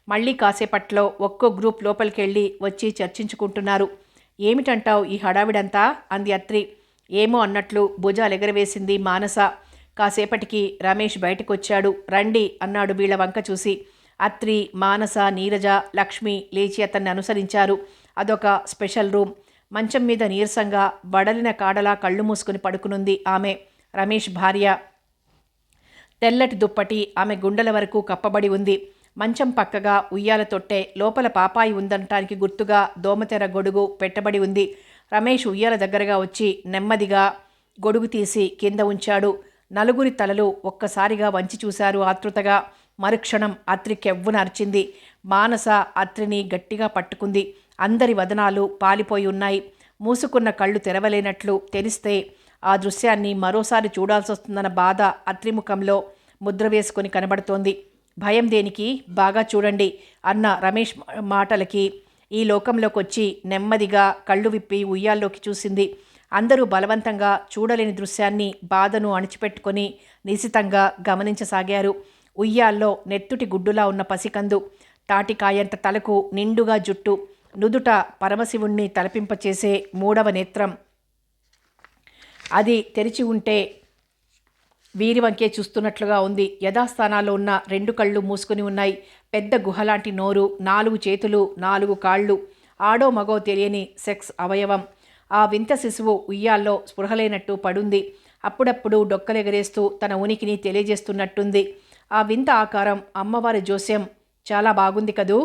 మళ్ళీ కాసేపట్లో ఒక్కో గ్రూప్ లోపలికి వెళ్ళి వచ్చి చర్చించుకుంటున్నారు. ఏమిటంటావు ఈ హడావిడంతా అంది అత్రి. ఏమో అన్నట్లు భుజాలెగరవేసింది మానస. కాసేపటికి రమేష్ బయటకొచ్చాడు. రండి అన్నాడు వీళ్ళ వంక చూసి. అత్రి, మానస, నీరజ, లక్ష్మి లేచి అతన్ని అనుసరించారు. అదొక స్పెషల్ రూమ్. మంచం మీద నీరసంగా వడలిన కాడలా కళ్ళు మూసుకుని పడుకునుంది ఆమె, రమేష్ భార్య. తెల్లటి దుప్పటి ఆమె గుండెల వరకు కప్పబడి ఉంది. మంచం పక్కగా ఉయ్యాల తొట్టె, లోపల పాపాయి ఉందనటానికి గుర్తుగా దోమతెర గొడుగు పెట్టబడి ఉంది. రమేష్ ఉయ్యాల దగ్గరగా వచ్చి నెమ్మదిగా గొడుగు తీసి కింద ఉంచాడు. నలుగురి తలలు ఒక్కసారిగా వంచి చూశారు ఆతృతగా. మరుక్షణం అత్రి కెవ్వున అరిచింది. మానస అత్రిని గట్టిగా పట్టుకుంది. అందరి వదనాలు పాలిపోయి ఉన్నాయి. మూసుకున్న కళ్ళు తెరవలేనట్లు తెలిస్తే ఆ దృశ్యాన్ని మరోసారి చూడాల్సి వస్తుందన్న బాధ అత్రిముఖంలో ముద్ర వేసుకొని కనబడుతోంది. భయం దేనికి, బాగా చూడండి అన్న రమేష్ మాటలకి ఈ లోకంలోకి వచ్చి నెమ్మదిగా కళ్ళు విప్పి ఉయ్యాల్లోకి చూసింది. అందరూ బలవంతంగా చూడలేని దృశ్యాన్ని బాధను అణిచిపెట్టుకొని నిశితంగా గమనించసాగారు. ఉయ్యాల్లో నెత్తుటి గుడ్డులా ఉన్న పసికందు, తాటికాయంత తలకు నిండుగా జుట్టు, నుదుట పరమశివుణ్ణి తలపింపచేసే 3వ నేత్రం. అది తెరిచి ఉంటే వీరి వంకే చూస్తున్నట్లుగా ఉంది. యథాస్థానాల్లో ఉన్న 2 కళ్ళు మూసుకుని ఉన్నాయి. పెద్ద గుహలాంటి నోరు, 4 చేతులు, 4 కాళ్ళు, ఆడో మగో తెలియని సెక్స్ అవయవం. ఆ వింత శిశువు ఉయ్యాల్లో స్పృహలేనట్టు పడుంది. అప్పుడప్పుడు డొక్కలెగరేస్తూ తన ఉనికిని తెలియజేస్తున్నట్టుంది. ఆ వింత ఆకారం, అమ్మవారి జోస్యం చాలా బాగుంది కదూ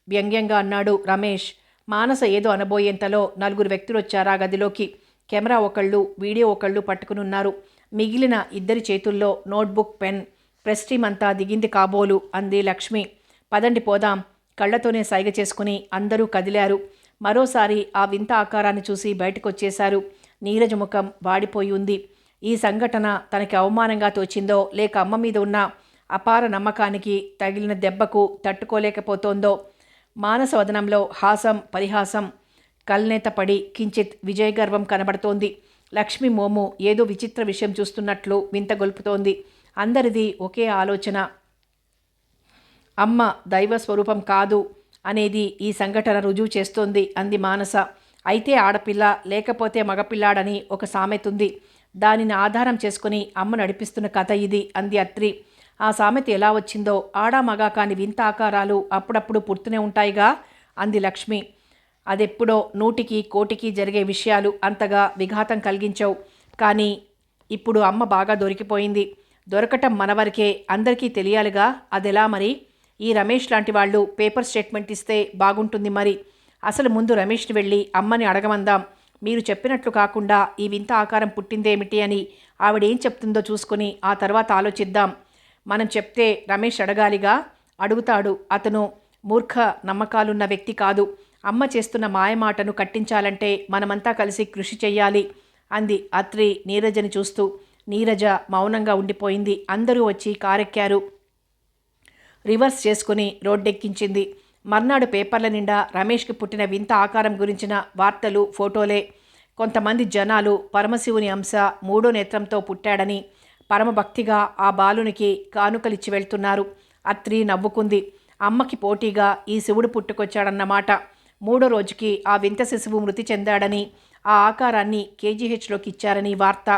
వ్యంగ్యంగా అన్నాడు రమేష్. మానస ఏదో అనబోయేంతలో 4 వ్యక్తులు వచ్చారా గదిలోకి. కెమెరా ఒకళ్ళు, వీడియో ఒకళ్ళు పట్టుకునున్నారు. మిగిలిన 2 చేతుల్లో నోట్బుక్, పెన్. ప్రెస్ టీమ్ అంతా దిగింది కాబోలు అంది లక్ష్మి. పదండి పోదాం. కళ్లతోనే సైగ చేసుకుని అందరూ కదిలారు. మరోసారి ఆ వింత ఆకారాన్ని చూసి బయటకొచ్చేశారు. నీరజ ముఖం వాడిపోయి ఉంది. ఈ సంఘటన తనకి అవమానంగా తోచిందో లేక అమ్మ మీద ఉన్న అపార నమ్మకానికి తగిలిన దెబ్బకు తట్టుకోలేకపోతోందో. మానసవదనంలో హాసం పరిహాసం కల్నేతపడి కించిత్ విజయగర్వం కనబడుతోంది. లక్ష్మి మోము ఏదో విచిత్ర విషయం చూస్తున్నట్లు వింతగొల్పుతోంది. అందరిది ఒకే ఆలోచన. అమ్మ దైవ స్వరూపం కాదు అనేది ఈ సంఘటన రుజువు చేస్తోంది అంది మానస. అయితే ఆడపిల్ల లేకపోతే మగపిల్లాడని ఒక సామెతుంది. దానిని ఆధారం చేసుకుని అమ్మ నడిపిస్తున్న కథ ఇది అంది అత్రి. ఆ సామెత ఎలా వచ్చిందో ఆడా మగా కాని వింత ఆకారాలు అప్పుడప్పుడు పుడుతూనే ఉంటాయిగా అంది లక్ష్మి. అదెప్పుడో నూటికి కోటికి జరిగే విషయాలు అంతగా విఘాతం కలిగించవు. కానీ ఇప్పుడు అమ్మ బాగా దొరికిపోయింది. దొరకటం మనవరకే, అందరికీ తెలియాలిగా. అదెలా మరి? ఈ రమేష్ లాంటి వాళ్ళు పేపర్ స్టేట్మెంట్ ఇస్తే బాగుంటుంది. మరి అసలు ముందు రమేష్ని వెళ్ళి అమ్మని అడగమందాం. మీరు చెప్పినట్లు కాకుండా ఈ వింత ఆకారం పుట్టిందేమిటి అని ఆవిడేం చెప్తుందో చూసుకుని ఆ తర్వాత ఆలోచిద్దాం. మనం చెప్తే రమేష్ అడగాలిగా. అడుగుతాడు. అతను మూర్ఖ నమ్మకాలున్న వ్యక్తి కాదు. అమ్మ చేస్తున్న మాయమాటను కట్టించాలంటే మనమంతా కలిసి కృషి చెయ్యాలి అంది అత్రి నీరజని చూస్తూ. నీరజ మౌనంగా ఉండిపోయింది. అందరూ వచ్చి కారెక్కారు. రివర్స్ చేసుకుని రోడ్డెక్కించింది. మర్నాడు పేపర్ల నిండా రమేష్కి పుట్టిన వింత ఆకారం గురించిన వార్తలు, ఫోటోలే. కొంతమంది జనాలు పరమశివుని అంశ మూడో నేత్రంతో పుట్టాడని పరమభక్తిగా ఆ బాలునికి కానుకలిచ్చి వెళ్తున్నారు. అత్రి నవ్వుకుంది. అమ్మకి పోటీగా ఈ శివుడు పుట్టుకొచ్చాడన్నమాట. మూడో రోజుకి ఆ వింత శిశువు మృతి చెందాడని, ఆ ఆకారాన్ని కేజీహెచ్లోకి ఇచ్చారని వార్త.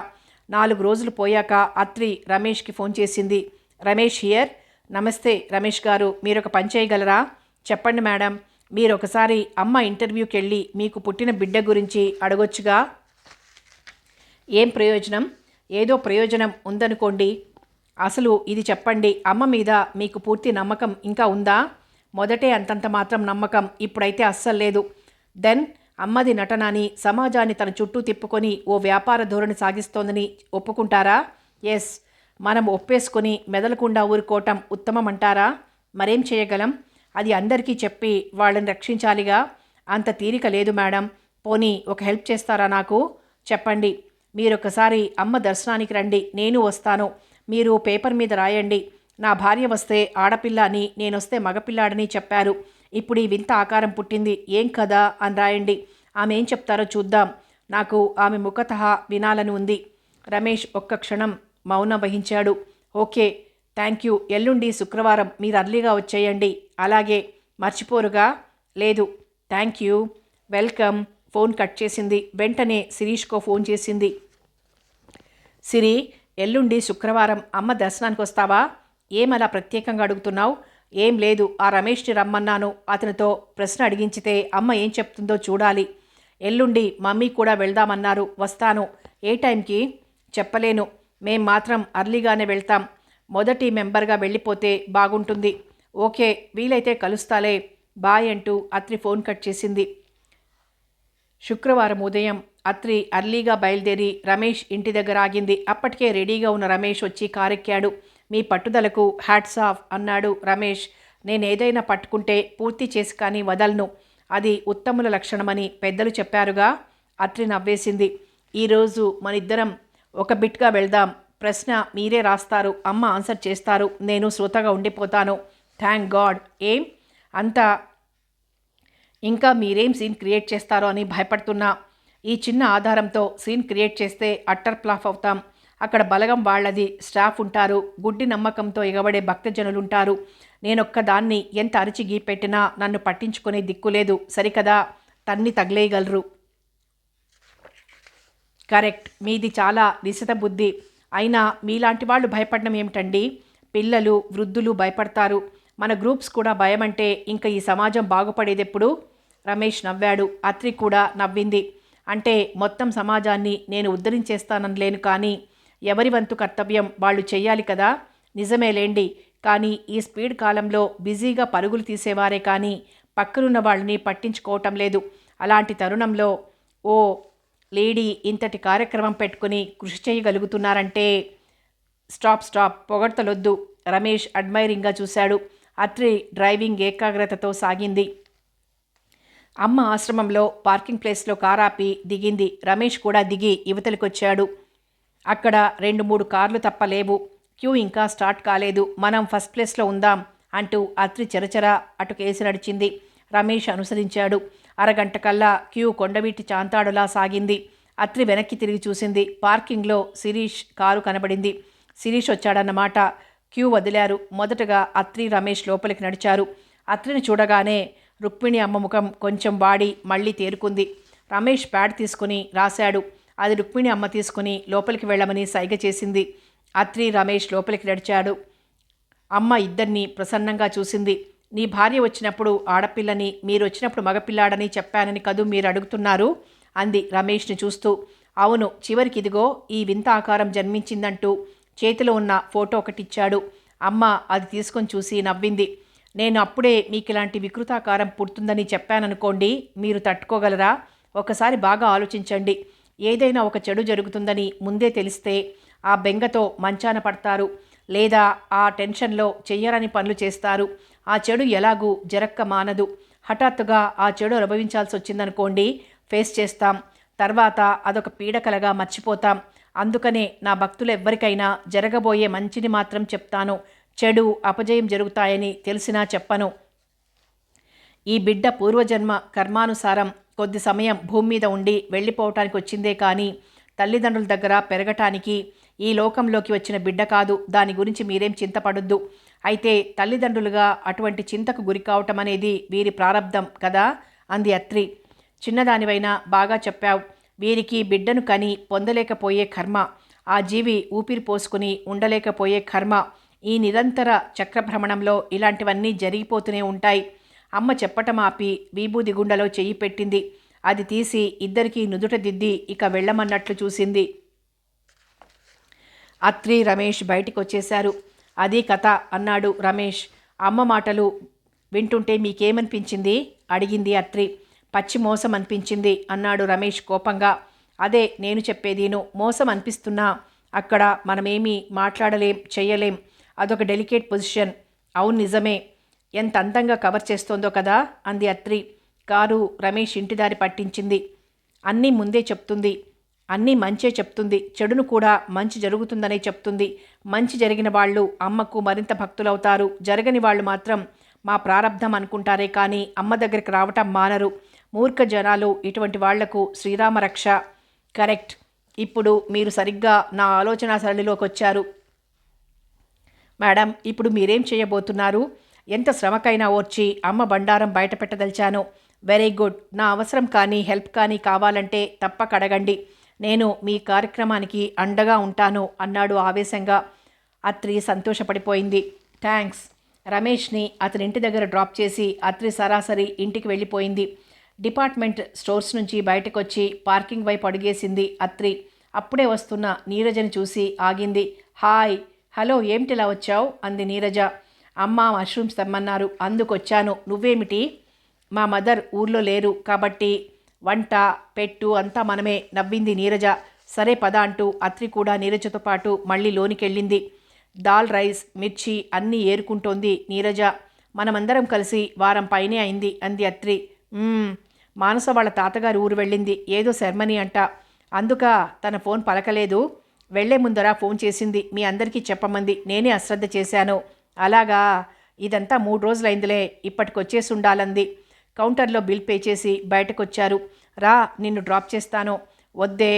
4 రోజులు పోయాక అత్రి రమేష్కి ఫోన్ చేసింది. రమేష్ హియర్. నమస్తే రమేష్ గారు, మీరొక పని చేయగలరా? చెప్పండి మేడం. మీరొకసారి అమ్మ ఇంటర్వ్యూకి వెళ్ళి మీకు పుట్టిన బిడ్డ గురించి అడగొచ్చుగా. ఏం ప్రయోజనం? ఏదో ప్రయోజనం ఉందనుకోండి. అసలు ఇది చెప్పండి, అమ్మ మీద మీకు పూర్తి నమ్మకం ఇంకా ఉందా? మొదటే అంతంత మాత్రం నమ్మకం, ఇప్పుడైతే అస్సలు లేదు. దెన్ అమ్మది నటన అని సమాజాన్ని తన చుట్టూ తిప్పుకొని ఓ వ్యాపార ధోరణి సాగిస్తోందని ఒప్పుకుంటారా? ఎస్. మనం ఒప్పేసుకొని మెదలకుండా ఊరుకోవటం ఉత్తమం అంటారా? మరేం చేయగలం? అది అందరికీ చెప్పి వాళ్ళని రక్షించాలిగా. అంత తీరిక లేదు మేడం. పోనీ ఒక హెల్ప్ చేస్తారా నాకు? చెప్పండి. మీరొకసారి అమ్మ దర్శనానికి రండి, నేను వస్తాను. మీరు పేపర్ మీద రాయండి, నా భార్య వస్తే ఆడపిల్ల అని, నేనొస్తే మగపిల్లాడని చెప్పారు. ఇప్పుడు ఈ వింత ఆకారం పుట్టింది, ఏం కదా అని రాయండి. ఆమె ఏం చెప్తారో చూద్దాం. నాకు ఆమె ముఖతః వినాలని ఉంది. రమేష్ ఒక్క క్షణం మౌనం వహించాడు. Okay, thank you. ఎల్లుండి శుక్రవారం మీరు అర్లీగా వచ్చేయండి. అలాగే. మర్చిపోరుగా? లేదు. Thank you. Welcome. Phone cut చేసింది. వెంటనే శిరీష్కో ఫోన్ చేసింది. సిరి, ఎల్లుండి శుక్రవారం అమ్మ దర్శనానికి వస్తావా? ఏమలా ప్రత్యేకంగా అడుగుతున్నావు? ఏం లేదు, ఆ రమేష్ని రమ్మన్నాను. అతనితో ప్రశ్న అడిగించితే అమ్మ ఏం చెప్తుందో చూడాలి. ఎల్లుండి మమ్మీ కూడా వెళ్దామన్నారు. వస్తాను. ఏ టైంకి? చెప్పలేను. మేం మాత్రం అర్లీగానే వెళ్తాం. మొదటి మెంబర్గా వెళ్ళిపోతే బాగుంటుంది. ఓకే, వీలైతే కలుస్తాలే. బాయ్ అంటూ అత్రి ఫోన్ కట్ చేసింది. శుక్రవారం ఉదయం అత్రి అర్లీగా బయలుదేరి రమేష్ ఇంటి దగ్గర ఆగింది. అప్పటికే రెడీగా ఉన్న రమేష్ వచ్చి కారెక్కాడు. మీ పట్టుదలకు హ్యాట్స్ ఆఫ్ అన్నాడు రమేష్. నేనేదైనా పట్టుకుంటే పూర్తి చేసి కానీ వదలను. అది ఉత్తముల లక్షణమని పెద్దలు చెప్పారుగా. అత్రి నవ్వేసింది. ఈరోజు మనిద్దరం ఒక బిట్గా వెళ్దాం. ప్రశ్న మీరే రాస్తారు, అమ్మ ఆన్సర్ చేస్తారు. నేను శ్రోతగా ఉండిపోతాను. Thank God. ఏం అంతా ఇంకా మీరేం సీన్ క్రియేట్ చేస్తారో అని భయపడుతున్నా. ఈ చిన్న ఆధారంతో సీన్ క్రియేట్ చేస్తే అట్టర్ ఫ్లాప్ అవుతాం. అక్కడ బలగం వాళ్ళది, స్టాఫ్ ఉంటారు, గుడ్డి నమ్మకంతో ఎగబడే భక్తజనులుంటారు. నేనొక్కదాన్ని ఎంత అరిచి గీపెట్టినా నన్ను పట్టించుకునే దిక్కులేదు. సరికదా? తన్ని తగిలేయగలరు. కరెక్ట్. మీది చాలా నిశిత బుద్ధి. అయినా మీలాంటి వాళ్ళు భయపడడం ఏమిటండి? పిల్లలు, వృద్ధులు భయపడతారు. మన గ్రూప్స్ కూడా భయమంటే ఇంకా ఈ సమాజం బాగుపడేదెప్పుడు? రమేష్ నవ్వాడు. అత్రి కూడా నవ్వింది. అంటే మొత్తం సమాజాన్ని నేను ఉద్ధరించేస్తానలేను, కానీ ఎవరి వంతు కర్తవ్యం వాళ్ళు చెయ్యాలి కదా. నిజమేలేండి. కానీ ఈ స్పీడ్ కాలంలో బిజీగా పరుగులు తీసేవారే కానీ పక్కనున్న వాళ్ళని పట్టించుకోవటం లేదు. అలాంటి తరుణంలో ఓ లేడీ ఇంతటి కార్యక్రమం పెట్టుకుని కృషి చేయగలుగుతున్నారంటే. స్టాప్. పొగడ్తలొద్దు. రమేష్ అడ్మైరింగ్గా చూశాడు. అత్రి డ్రైవింగ్ ఏకాగ్రతతో సాగింది. అమ్మ ఆశ్రమంలో పార్కింగ్ ప్లేస్లో కారాపి దిగింది. రమేష్ కూడా దిగి యువతలకొచ్చాడు. అక్కడ 2-3 కార్లు తప్ప లేవు. క్యూ ఇంకా స్టార్ట్ కాలేదు, మనం ఫస్ట్ ప్లేస్లో ఉందాం అంటూ అత్రి చెరచెర అటు కేసి నడిచింది. రమేష్ అనుసరించాడు. అరగంట కల్లా క్యూ కొండవీటి చాంతాడులా సాగింది. అత్రి వెనక్కి తిరిగి చూసింది. పార్కింగ్లో శిరీష్ కారు కనబడింది. శిరీష్ వచ్చాడన్నమాట. క్యూ వదిలారు. మొదటగా అత్రి రమేష్ లోపలికి నడిచారు. అత్రిని చూడగానే రుక్మిణి అమ్మ ముఖం కొంచెం వాడి మళ్ళీ తేరుకుంది. రమేష్ ప్యాడ్ తీసుకుని రాశాడు. అది రుక్మిణి అమ్మ తీసుకుని లోపలికి వెళ్ళమని సైగ చేసింది. అత్రి రమేష్ లోపలికి నడిచాడు. అమ్మ ఇద్దరిని ప్రసన్నంగా చూసింది. నీ భార్య వచ్చినప్పుడు ఆడపిల్లని, మీరు వచ్చినప్పుడు మగపిల్లాడని చెప్పానని కదూ మీరు అడుగుతున్నారు అంది రమేష్ని చూస్తూ. అవును, చివరికి ఇదిగో ఈ వింత ఆకారం జన్మించిందంటూ చేతిలో ఉన్న ఫోటో ఒకటిచ్చాడు. అమ్మ అది తీసుకొని చూసి నవ్వింది. నేను అప్పుడే మీకు ఇలాంటి వికృతాకారం పుడుతుందని చెప్పాననుకోండి, మీరు తట్టుకోగలరా? ఒకసారి బాగా ఆలోచించండి. ఏదైనా ఒక చెడు జరుగుతుందని ముందే తెలిస్తే ఆ బెంగతో మంచాన పడతారు, లేదా ఆ టెన్షన్లో చెయ్యరని పనులు చేస్తారు. ఆ చెడు ఎలాగూ జరక్క మానదు. హఠాత్తుగా ఆ చెడు అనుభవించాల్సి వచ్చిందనుకోండి, ఫేస్ చేస్తాం. తర్వాత అదొక పీడకలగా మర్చిపోతాం. అందుకనే నా భక్తులు ఎవ్వరికైనా జరగబోయే మంచిని మాత్రం చెప్తాను. చెడు అపజయం జరుగుతాయని తెలిసినా చెప్పను. ఈ బిడ్డ పూర్వజన్మ కర్మానుసారం కొద్ది సమయం భూమి మీద ఉండి వెళ్ళిపోవటానికి వచ్చిందే కానీ తల్లిదండ్రుల దగ్గర పెరగటానికి ఈ లోకంలోకి వచ్చిన బిడ్డ కాదు. దాని గురించి మీరేం చింతపడొద్దు. అయితే తల్లిదండ్రులుగా అటువంటి చింతకు గురి కావటం అనేది వీరి ప్రారబ్ధం కదా అంది అత్రి. చిన్నదానివైనా బాగా చెప్పావు. వీరికి బిడ్డను కని పొందలేకపోయే కర్మ, ఆ జీవి ఊపిరి పోసుకుని ఉండలేకపోయే కర్మ. ఈ నిరంతర చక్రభ్రమణంలో ఇలాంటివన్నీ జరిగిపోతూనే ఉంటాయి. అమ్మ చెప్పటం ఆపి విభూది గుండెలో చెయ్యి పెట్టింది. అది తీసి ఇద్దరికీ నుదుట దిద్ది ఇక వెళ్ళమన్నట్లు చూసింది. అత్రి రమేష్ బయటికి వచ్చేశారు. అది కథ అన్నాడు రమేష్. అమ్మ మాటలు వింటుంటే మీకేమనిపించింది అడిగింది అత్రి. పచ్చి మోసం అనిపించింది అన్నాడు రమేష్ కోపంగా. అదే నేను చెప్పేదీను. మోసం అనిపిస్తున్నా అక్కడ మనమేమీ మాట్లాడలేం, చెయ్యలేం. అదొక డెలికేట్ పొజిషన్. అవును నిజమే. ఎంత అందంగా కవర్ చేస్తోందో కదా అంది అత్రి. కారు రమేష్ ఇంటిదారి పట్టించింది. అన్నీ ముందే చెప్తుంది. అన్నీ మంచే చెప్తుంది. చెడును కూడా మంచి జరుగుతుందనే చెప్తుంది. మంచి జరిగిన వాళ్ళు అమ్మకు మరింత భక్తులవుతారు. జరగని వాళ్ళు మాత్రం మా ప్రారబ్ధం అనుకుంటారే కానీ అమ్మ దగ్గరికి రావటం మానరు. మూర్ఖ జనాలు ఇటువంటి వాళ్లకు శ్రీరామ రక్ష. కరెక్ట్. ఇప్పుడు మీరు సరిగ్గా నా ఆలోచన సరళిలోకి వచ్చారు. మేడం, ఇప్పుడు మీరేం చేయబోతున్నారు? ఎంత శ్రమకైనా ఓర్చి అమ్మ బండారం బయట పెట్టదలిచాను. Very good. నా అవసరం కానీ హెల్ప్ కానీ కావాలంటే తప్పక అడగండి. నేను మీ కార్యక్రమానికి అండగా ఉంటాను అన్నాడు ఆవేశంగా. అత్రి సంతోషపడిపోయింది. థ్యాంక్స్. రమేష్ని అతని ఇంటి దగ్గర డ్రాప్ చేసి అత్రి సరాసరి ఇంటికి వెళ్ళిపోయింది. డిపార్ట్మెంట్ స్టోర్స్ నుంచి బయటకొచ్చి పార్కింగ్ వైపు అడుగేసింది అత్రి. అప్పుడే వస్తున్న నీరజని చూసి ఆగింది. హాయ్. హలో, ఏమిటిలా వచ్చావు అంది నీరజ. అమ్మ మష్రూమ్స్ తెమ్మన్నారు, అందుకొచ్చాను. నువ్వేమిటి? మా మదర్ ఊర్లో లేరు కాబట్టి వంట పెట్టు అంతా మనమే నవ్వింది నీరజ. సరే పద అంటూ అత్రి కూడా నీరజతో పాటు మళ్ళీ లోనికెళ్ళింది. దాల్ రైస్ మిర్చి అన్నీ ఏరుకుంటోంది నీరజ. మనమందరం కలిసి వారం పైనే అయింది అంది అత్రి. మానస వాళ్ళ తాతగారు ఊరు వెళ్ళింది, ఏదో సెర్మనీ అంట. అందుక తన ఫోన్ పలకలేదు. వెళ్లే ముందర ఫోన్ చేసింది, మీ అందరికీ చెప్పమంది. నేనే అశ్రద్ధ చేశాను. అలాగా, ఇదంతా 3 రోజులైందిలే, ఇప్పటికొచ్చేసి ఉండాలంది. కౌంటర్లో బిల్ పే చేసి బయటకొచ్చారు. రా, నిన్ను డ్రాప్ చేస్తాను. వద్దే,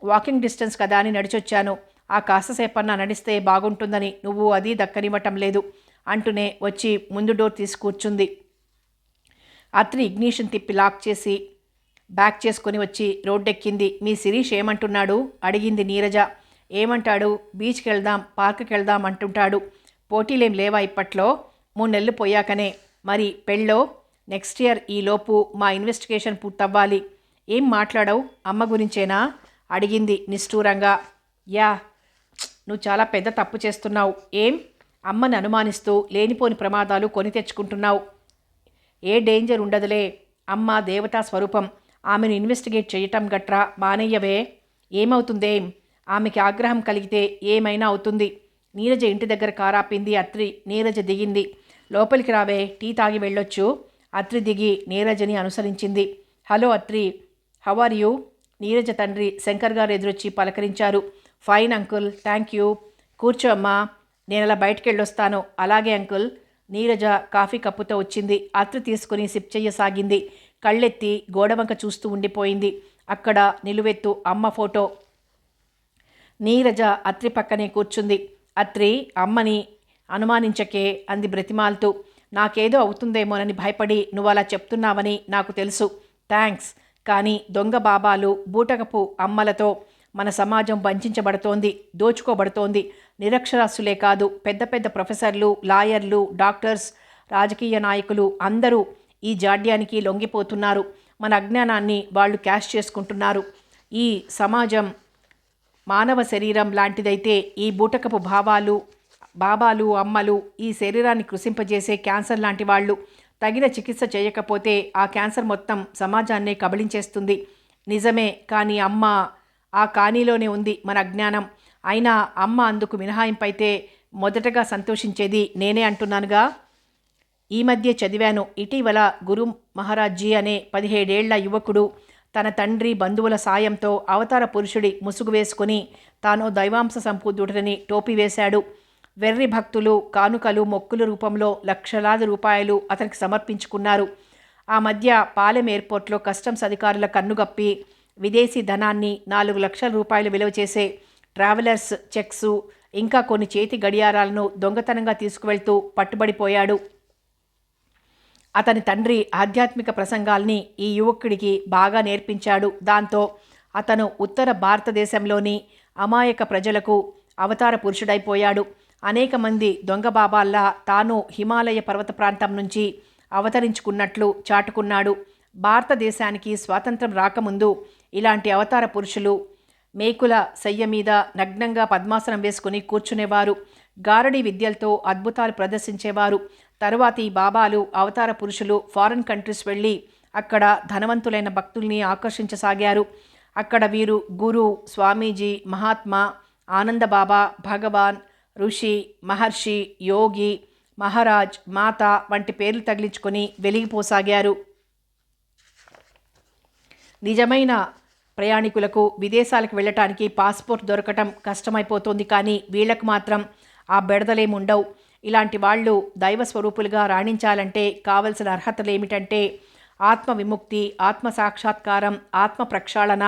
వాకింగ్ డిస్టెన్స్ కదా అని నడిచొచ్చాను. ఆ కాస్తసేపన్నా నడిస్తే బాగుంటుందని నువ్వు అది దక్కనివ్వటం లేదు అంటూనే వచ్చి ముందు డోర్ తీసి కూర్చుంది. అత్రి ఇగ్నిషన్ తిప్పి లాక్ చేసి బ్యాక్ చేసుకుని వచ్చి రోడ్డెక్కింది. మీ శిరీష్ ఏమంటున్నాడు అడిగింది నీరజ. ఏమంటాడు? బీచ్కి వెళ్దాం, పార్క్కి వెళ్దాం అంటుంటాడు. పోటీలేం లేవా ఇప్పట్లో? 3 నెలలు పోయాకనే. మరి పెళ్ళో? Next year. ఈలోపు మా ఇన్వెస్టిగేషన్ పూర్తవ్వాలి. ఏం మాట్లాడవు? అమ్మ గురించేనా అడిగింది నిష్ఠూరంగా. యా, నువ్వు చాలా పెద్ద తప్పు చేస్తున్నావు. ఏం? అమ్మని అనుమానిస్తూ లేనిపోని ప్రమాదాలు కొని తెచ్చుకుంటున్నావు. ఏ డేంజర్ ఉండదులే. అమ్మ దేవతా స్వరూపం. ఆమెను ఇన్వెస్టిగేట్ చేయటం గట్రా మానయ్యవే. ఏమవుతుందేం? ఆమెకి ఆగ్రహం కలిగితే ఏమైనా అవుతుంది. నీరజ ఇంటి దగ్గర కారాపింది అత్రి. నీరజ దిగింది. లోపలికి రావే, టీ తాగి వెళ్ళొచ్చు. అత్రి దిగి నీరజని అనుసరించింది. Hello Atri, how are you? Neeraja తండ్రి శంకర్ గారు ఎదురొచ్చి పలకరించారు. Fine uncle, thank you. కూర్చో అమ్మా. నేనలా బయటికెళ్ళొస్తాను. అలాగే అంకుల్. నీరజ కాఫీ కప్పుతో వచ్చింది. అత్రి తీసుకుని సిప్ చెయ్యసాగింది. కళ్ళెత్తి గోడవంక చూస్తూ ఉండిపోయింది. అక్కడ నిలువెత్తు అమ్మ ఫోటో. నీరజ అత్రి పక్కనే కూర్చుంది. అత్రి, అమ్మని అనుమానించకే అంది బ్రతిమాలుతూ. నాకేదో అవుతుందేమోనని భయపడి నువ్వలా చెప్తున్నావని నాకు తెలుసు. థ్యాంక్స్. కానీ దొంగ బాబాలు, బూటకపు అమ్మలతో మన సమాజం వంచబడుతోంది, దోచుకోబడుతోంది. నిరక్షరాస్యులే కాదు, పెద్ద పెద్ద ప్రొఫెసర్లు, లాయర్లు, డాక్టర్స్, రాజకీయ నాయకులు అందరూ ఈ జాడ్యానికి లొంగిపోతున్నారు. మన అజ్ఞానాన్ని వాళ్ళు క్యాష్ చేసుకుంటున్నారు. ఈ సమాజం మానవ శరీరం లాంటిదైతే ఈ బూటకపు బాబాలు, అమ్మలు ఈ శరీరాన్ని కృషింపజేసే క్యాన్సర్ లాంటి వాళ్ళు. తగిన చికిత్స చేయకపోతే ఆ క్యాన్సర్ మొత్తం సమాజాన్నే కబళించేస్తుంది. నిజమే, కానీ అమ్మ ఆ కానీలోనే ఉంది మన అజ్ఞానం. అయినా అమ్మ అందుకు మినహాయింపైతే మొదటగా సంతోషించేది నేనే అంటున్నానుగా. ఈ మధ్య చదివాను. ఇటీవల గురు మహారాజ్జీ అనే 17 ఏళ్ల యువకుడు తన తండ్రి బంధువుల సాయంతో అవతార పురుషుడి ముసుగు వేసుకుని తాను దైవాంశ సంపూర్ణుడని టోపీ వేశాడు. వెర్రి భక్తులు కానుకలు, మొక్కుల రూపంలో లక్షలాది రూపాయలు అతనికి సమర్పించుకున్నారు. ఆ మధ్య పాలెం ఎయిర్పోర్ట్లో కస్టమ్స్ అధికారుల కన్నుగప్పి విదేశీ ధనాన్ని 4 లక్షల రూపాయలు విలువ చేసే ట్రావెలర్స్ చెక్సు, ఇంకా కొన్ని చేతి గడియారాలను దొంగతనంగా తీసుకువెళ్తూ పట్టుబడిపోయాడు. అతని తండ్రి ఆధ్యాత్మిక ప్రసంగాల్ని ఈ యువకుడికి బాగా నేర్పించాడు. దాంతో అతను ఉత్తర భారతదేశంలోని అమాయక ప్రజలకు అవతార పురుషుడైపోయాడు. అనేక మంది దొంగ బాబాల్లా తాను హిమాలయ పర్వత ప్రాంతం నుంచి అవతరించుకున్నట్లు చాటుకున్నాడు. భారతదేశానికి స్వాతంత్రం రాకముందు ఇలాంటి అవతార పురుషులు మేకుల శయ్య మీద నగ్నంగా పద్మాసనం వేసుకుని కూర్చునేవారు. గారడీ విద్యలతో అద్భుతాలు ప్రదర్శించేవారు. తరువాత ఈ బాబాలు, అవతార పురుషులు ఫారిన్ కంట్రీస్ వెళ్ళి అక్కడ ధనవంతులైన భక్తుల్ని ఆకర్షించసాగారు. అక్కడ వీరు గురు, స్వామీజీ, మహాత్మా, ఆనందబాబా, భగవాన్, ఋషి, మహర్షి, యోగి, మహారాజ్, మాత వంటి పేర్లు తగిలించుకొని వెలిగిపోసాగారు. నిజమైన ప్రయాణికులకు విదేశాలకు వెళ్ళటానికి పాస్పోర్ట్ దొరకటం కష్టమైపోతుంది. కానీ వీళ్లకు మాత్రం ఆ బెడదలేముండవు. ఇలాంటి వాళ్ళు దైవ స్వరూపులుగా రాణించాలంటే కావలసిన అర్హతలేమిటంటే ఆత్మ విముక్తి, ఆత్మ సాక్షాత్కారం, ఆత్మ ప్రక్షాళన,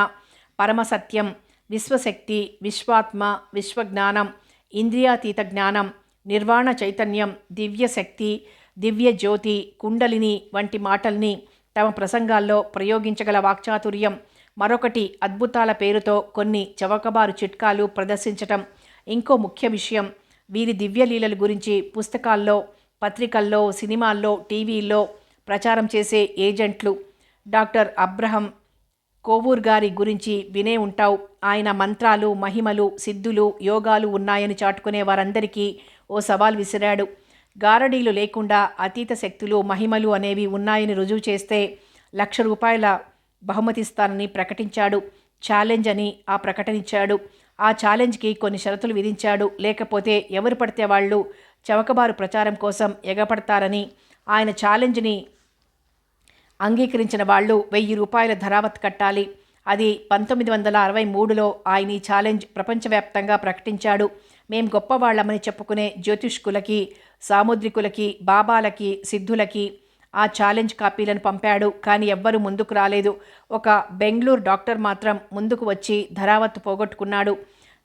పరమసత్యం, విశ్వశక్తి, విశ్వాత్మ, విశ్వజ్ఞానం, ఇంద్రియాతీత జ్ఞానం, నిర్వాణ చైతన్యం, దివ్యశక్తి, దివ్య జ్యోతి, కుండలిని వంటి మాటల్ని తమ ప్రసంగాల్లో ప్రయోగించగల వాక్చాతుర్యం. మరొకటి, అద్భుతాల పేరుతో కొన్ని చవకబారు చిట్కాలు ప్రదర్శించటం. ఇంకో ముఖ్య విషయం, వీరి దివ్యలీలల గురించి పుస్తకాల్లో, పత్రికల్లో, సినిమాల్లో, టీవీల్లో ప్రచారం చేసే ఏజెంట్లు. డాక్టర్ అబ్రహం కోవూర్ గారి గురించి వినే ఉంటావు. ఆయన మంత్రాలు, మహిమలు, సిద్ధులు, యోగాలు ఉన్నాయని చాటుకునే వారందరికీ ఓ సవాల్ విసిరాడు. గారడీలు లేకుండా అతీత శక్తులు, మహిమలు అనేవి ఉన్నాయని రుజువు చేస్తే ₹1,00,000 బహుమతిస్తానని ప్రకటించాడు. ఛాలెంజ్ అని ఆ ప్రకటనిచ్చాడు. ఆ ఛాలెంజ్కి కొన్ని షరతులు విధించాడు. లేకపోతే ఎవరు పడితే వాళ్ళు చవకబారు ప్రచారం కోసం ఎగపడతారని. ఆయన ఛాలెంజ్ని అంగీకరించిన వాళ్ళు ₹1,000 ధరావత్ కట్టాలి. అది 1963లో ఆయన ఈ ఛాలెంజ్ ప్రపంచవ్యాప్తంగా ప్రకటించాడు. మేం గొప్పవాళ్లమని చెప్పుకునే జ్యోతిష్కులకి, సాముద్రికులకి, బాబాలకి, సిద్ధులకి ఆ ఛాలెంజ్ కాపీలను పంపాడు. కానీ ఎవ్వరూ ముందుకు రాలేదు. ఒక బెంగళూరు డాక్టర్ మాత్రం ముందుకు వచ్చి ధరావత్తు పోగొట్టుకున్నాడు.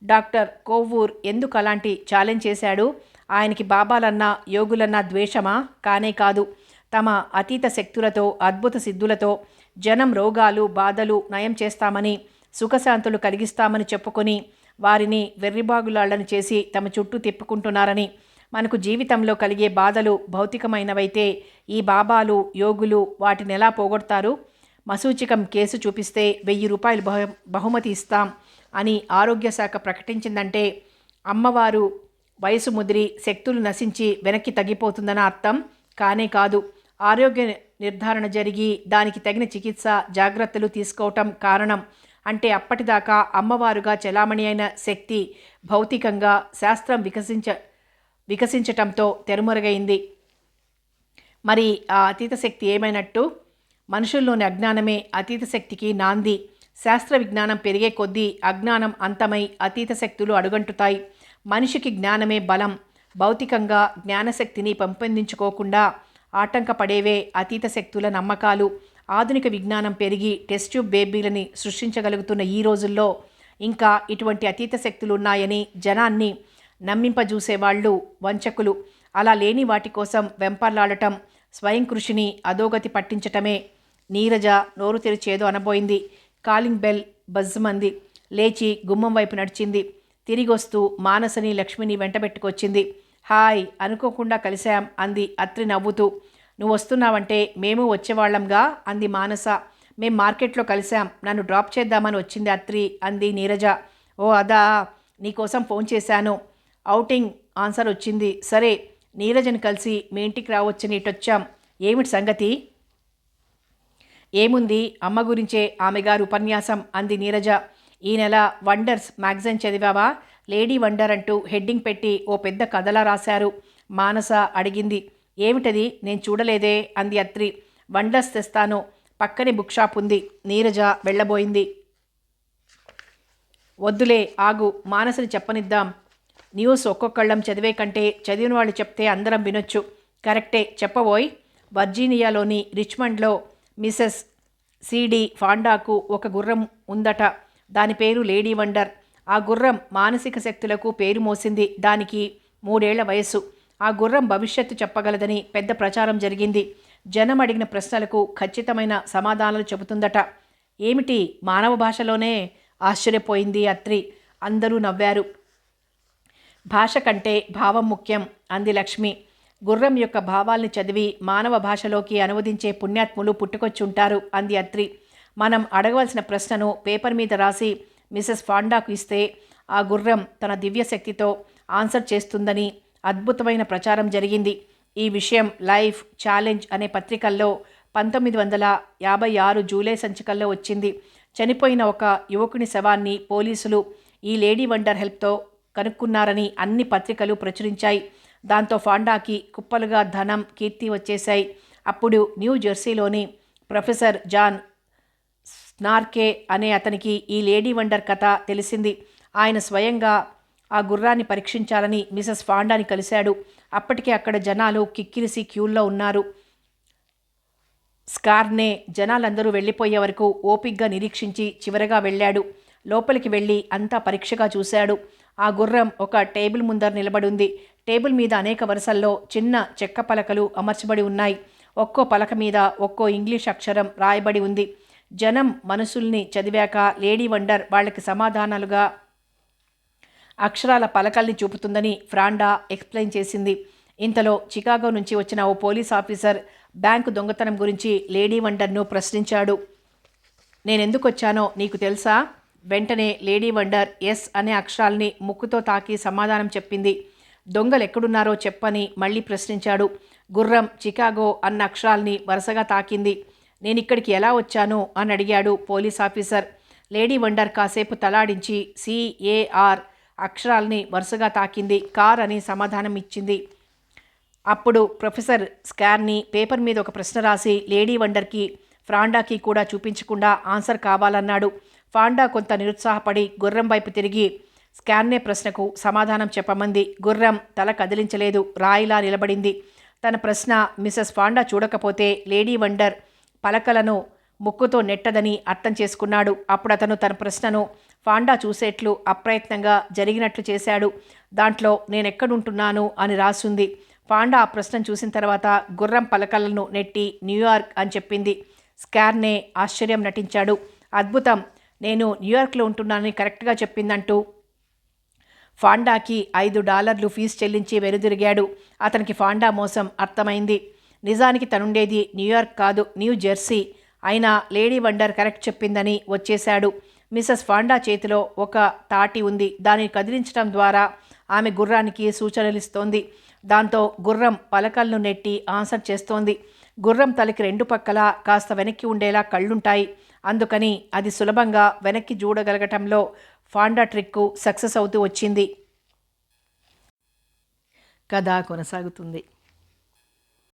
డాక్టర్ కోవూర్ ఎందుకు అలాంటి ఛాలెంజ్ చేశాడు? ఆయనకి బాబాలన్నా, యోగులన్నా ద్వేషమా? కానే కాదు. తమ అతీత శక్తులతో, అద్భుత సిద్ధులతో జనం రోగాలు, బాధలు నయం చేస్తామని, సుఖశాంతులు కలిగిస్తామని చెప్పుకొని వారిని వెర్రిబాగులాళ్లను చేసి తమ చుట్టూ తిప్పుకుంటున్నారని. మనకు జీవితంలో కలిగే బాధలు భౌతికమైనవైతే ఈ బాబాలు, యోగులు వాటిని ఎలా పోగొడతారు? మసూచికం కేసు చూపిస్తే ₹1,000 బహుమతి ఇస్తాం అని ఆరోగ్య శాఖ ప్రకటించిందంటే అమ్మవారు వయసు ముదిరి శక్తులు నశించి వెనక్కి తగ్గిపోతుందన్న అర్థం కానే కాదు. ఆరోగ్య నిర్ధారణ జరిగి దానికి తగిన చికిత్స, జాగ్రత్తలు తీసుకోవటం కారణం. అంటే అప్పటిదాకా అమ్మవారుగా చెలామణి అయిన శక్తి భౌతికంగా శాస్త్రం వికసించటంతో తెరుమరుగైంది. మరి ఆ అతీత శక్తి ఏమైనట్టు? మనుషుల్లోని అజ్ఞానమే అతీత శక్తికి నాంది. శాస్త్ర విజ్ఞానం పెరిగే కొద్దీ అజ్ఞానం అంతమై అతీత శక్తులు అడుగంటుతాయి. మనిషికి జ్ఞానమే బలం. భౌతికంగా జ్ఞానశక్తిని పెంపొందించుకోకుండా ఆటంకపడేవే అతీత శక్తుల నమ్మకాలు. ఆధునిక విజ్ఞానం పెరిగి టెస్ట్ ట్యూబ్ బేబీలని సృష్టించగలుగుతున్న ఈ రోజుల్లో ఇంకా ఇటువంటి అతీత శక్తులు ఉన్నాయని జనాన్ని నమ్మింపజూసేవాళ్ళు వంచకులు. అలా లేని వాటి కోసం వెంపర్లాడటం స్వయం కృషిని అధోగతి పట్టించటమే. నీరజ నోరు తెరిచేదో అనబోయింది. Calling bell బజ్జమంది. లేచి గుమ్మం వైపు నడిచింది. తిరిగొస్తూ మానసని లక్ష్మిని వెంటబెట్టుకొచ్చింది. హాయ్, అనుకోకుండా కలిశాం అంది అత్రి నవ్వుతూ. నువ్వు వస్తున్నావంటే మేము వచ్చేవాళ్లంగా అంది మానస. మేం మార్కెట్లో కలిశాం, నన్ను డ్రాప్ చేద్దామని వచ్చింది అత్రి అంది నీరజ. ఓ అదా, నీకోసం ఫోన్ చేశాను. ఔటింగ్ ఆన్సర్ వచ్చింది. సరే, నీరజని కలిసి మీ ఇంటికి రావచ్చని ఇటొచ్చాం. ఏమిటి సంగతి? ఏముంది, అమ్మ గురించే ఆమెగారు ఉపన్యాసం అంది నీరజ. ఈ నెల వండర్స్ మ్యాగజైన్ చదివావా? లేడీ వండర్ అంటూ హెడ్డింగ్ పెట్టి ఓ పెద్ద కథలా రాశారు. మానస అడిగింది. ఏమిటది? నేను చూడలేదే అంది అత్రి. వండర్స్ తెస్తాను, పక్కనే బుక్ షాప్ ఉంది. నీరజ వెళ్ళబోయింది. వద్దులే, ఆగు, మానసని చెప్పనిద్దాం. న్యూస్ ఒక్కొక్కళ్ళం చదివే కంటే చదివిన వాళ్ళు చెప్తే అందరం వినొచ్చు. కరెక్టే, చెప్పబోయ్. వర్జీనియాలోని రిచ్మండ్లో మిసెస్ సిడి ఫాండాకు ఒక గుర్రం ఉందట. దాని పేరు లేడీ వండర్. ఆ గుర్రం మానసిక శక్తులకు పేరు మోసింది. దానికి 3 ఏళ్ల వయస్సు. ఆ గుర్రం భవిష్యత్తు చెప్పగలదని పెద్ద ప్రచారం జరిగింది. జనం అడిగిన ప్రశ్నలకు ఖచ్చితమైన సమాధానాలు చెబుతుందట. ఏమిటి, మానవ భాషలోనే? ఆశ్చర్యపోయింది అత్రి. అందరూ నవ్వారు. భాష కంటే భావం ముఖ్యం అంది లక్ష్మి. గుర్రం యొక్క భావాల్ని చదివి మానవ భాషలోకి అనువదించే పుణ్యాత్ములు పుట్టుకొచ్చుంటారు అంది అత్రి. మనం అడగవలసిన ప్రశ్నను పేపర్ మీద రాసి మిసెస్ ఫాండాకు ఇస్తే ఆ గుర్రం తన దివ్యశక్తితో ఆన్సర్ చేస్తుందని అద్భుతమైన ప్రచారం జరిగింది. ఈ విషయం లైఫ్ ఛాలెంజ్ అనే పత్రికల్లో 1956 జూలై సంచికల్లో వచ్చింది. చనిపోయిన ఒక యువకుని శవాన్ని పోలీసులు ఈ లేడీ వండర్ హెల్ప్తో కనుక్కున్నారని అన్ని పత్రికలు ప్రచురించాయి. దాంతో ఫాండాకి కుప్పలుగా ధనం, కీర్తి వచ్చేశాయి. అప్పుడు న్యూ జెర్సీలోని ప్రొఫెసర్ జాన్ స్నార్కే అనే అతనికి ఈ లేడీ వండర్ కథ తెలిసింది. ఆయన స్వయంగా ఆ గుర్రాన్ని పరీక్షించాలని మిసెస్ ఫాండాని కలిశాడు. అప్పటికే అక్కడ జనాలు కిక్కిరిసి క్యూల్లో ఉన్నారు. స్కార్నే జనాలందరూ వెళ్ళిపోయే వరకు ఓపిగ్గా నిరీక్షించి చివరగా వెళ్ళాడు. లోపలికి వెళ్ళి అంతా పరీక్షగా చూశాడు. ఆ గుర్రం ఒక టేబుల్ ముందర నిలబడింది. టేబుల్ మీద అనేక వరుసల్లో చిన్న చెక్క పలకలు అమర్చబడి ఉన్నాయి. ఒక్కో పలక మీద ఒక్కో ఇంగ్లీష్ అక్షరం రాయబడి ఉంది. జనం మనసుల్ని చదివాక లేడీ వండర్ వాళ్ళకి సమాధానాలుగా అక్షరాల పలకల్ని చూపుతుందని ఫ్రాండా ఎక్స్ప్లెయిన్ చేసింది. ఇంతలో చికాగో నుంచి వచ్చిన ఓ పోలీస్ ఆఫీసర్ బ్యాంకు దొంగతనం గురించి లేడీ వండర్ను ప్రశ్నించాడు. నేనెందుకు వచ్చానో నీకు తెలుసా? వెంటనే లేడీ వండర్ ఎస్ అనే అక్షరాల్ని ముక్కుతో తాకి సమాధానం చెప్పింది. దొంగలు ఎక్కడున్నారో చెప్పని మళ్ళీ ప్రశ్నించాడు. గుర్రం చికాగో అన్న అక్షరాల్ని వరుసగా తాకింది. నేనిక్కడికి ఎలా వచ్చాను అని అడిగాడు పోలీస్ ఆఫీసర్. లేడీ వండర్ కాసేపు తలాడించి CAR అక్షరాల్ని వరుసగా తాకింది. కార్ అని సమాధానం ఇచ్చింది. అప్పుడు ప్రొఫెసర్ స్కార్ని పేపర్ మీద ఒక ప్రశ్న రాసి లేడీ వండర్కి ఫ్రాండాకి కూడా చూపించకుండా ఆన్సర్ కావాలన్నాడు. ఫాండా కొంత నిరుత్సాహపడి గుర్రం వైపు తిరిగి స్కార్నే ప్రశ్నకు సమాధానం చెప్పమంది. గుర్రం తల కదిలించలేదు, రాయిలా నిలబడింది. తన ప్రశ్న మిసెస్ ఫాండా చూడకపోతే లేడీ వండర్ పలకలను ముక్కుతో నెట్టదని అర్థం చేసుకున్నాడు. అప్పుడు అతను తన ప్రశ్నను ఫాండా చూసేట్లు అప్రయత్నంగా జరిగినట్లు చేశాడు. దాంట్లో నేనెక్కడుంటున్నాను అని రాసుంది. ఫాండా ఆ ప్రశ్న చూసిన తర్వాత గుర్రం పలకలను నెట్టి న్యూయార్క్ అని చెప్పింది. స్కార్నే ఆశ్చర్యం నటించాడు. అద్భుతం, నేను న్యూయార్క్లో ఉంటున్నానని కరెక్ట్గా చెప్పిందంటూ ఫాండాకి $5 ఫీజు చెల్లించి వెనుదిరిగాడు. అతనికి ఫాండా మోసం అర్థమైంది. నిజానికి తనుండేది న్యూయార్క్ కాదు, న్యూ జెర్సీ. అయినా లేడీ వండర్ కరెక్ట్ చెప్పిందని వచ్చేశాడు. మిసెస్ ఫాండా చేతిలో ఒక తాటి ఉంది. దానిని కదిలించడం ద్వారా ఆమె గుర్రానికి సూచనలిస్తోంది. దాంతో గుర్రం పలకలను నెట్టి ఆన్సర్ చేస్తోంది. గుర్రం తలకి 2 పక్కలా కాస్త వెనక్కి ఉండేలా కళ్ళుంటాయి. అందుకని అది సులభంగా వెనక్కి చూడగలగటంలో ఫాండా ట్రిక్కు సక్సెస్ అవుతూ వచ్చింది. కథ కొనసాగుతుంది.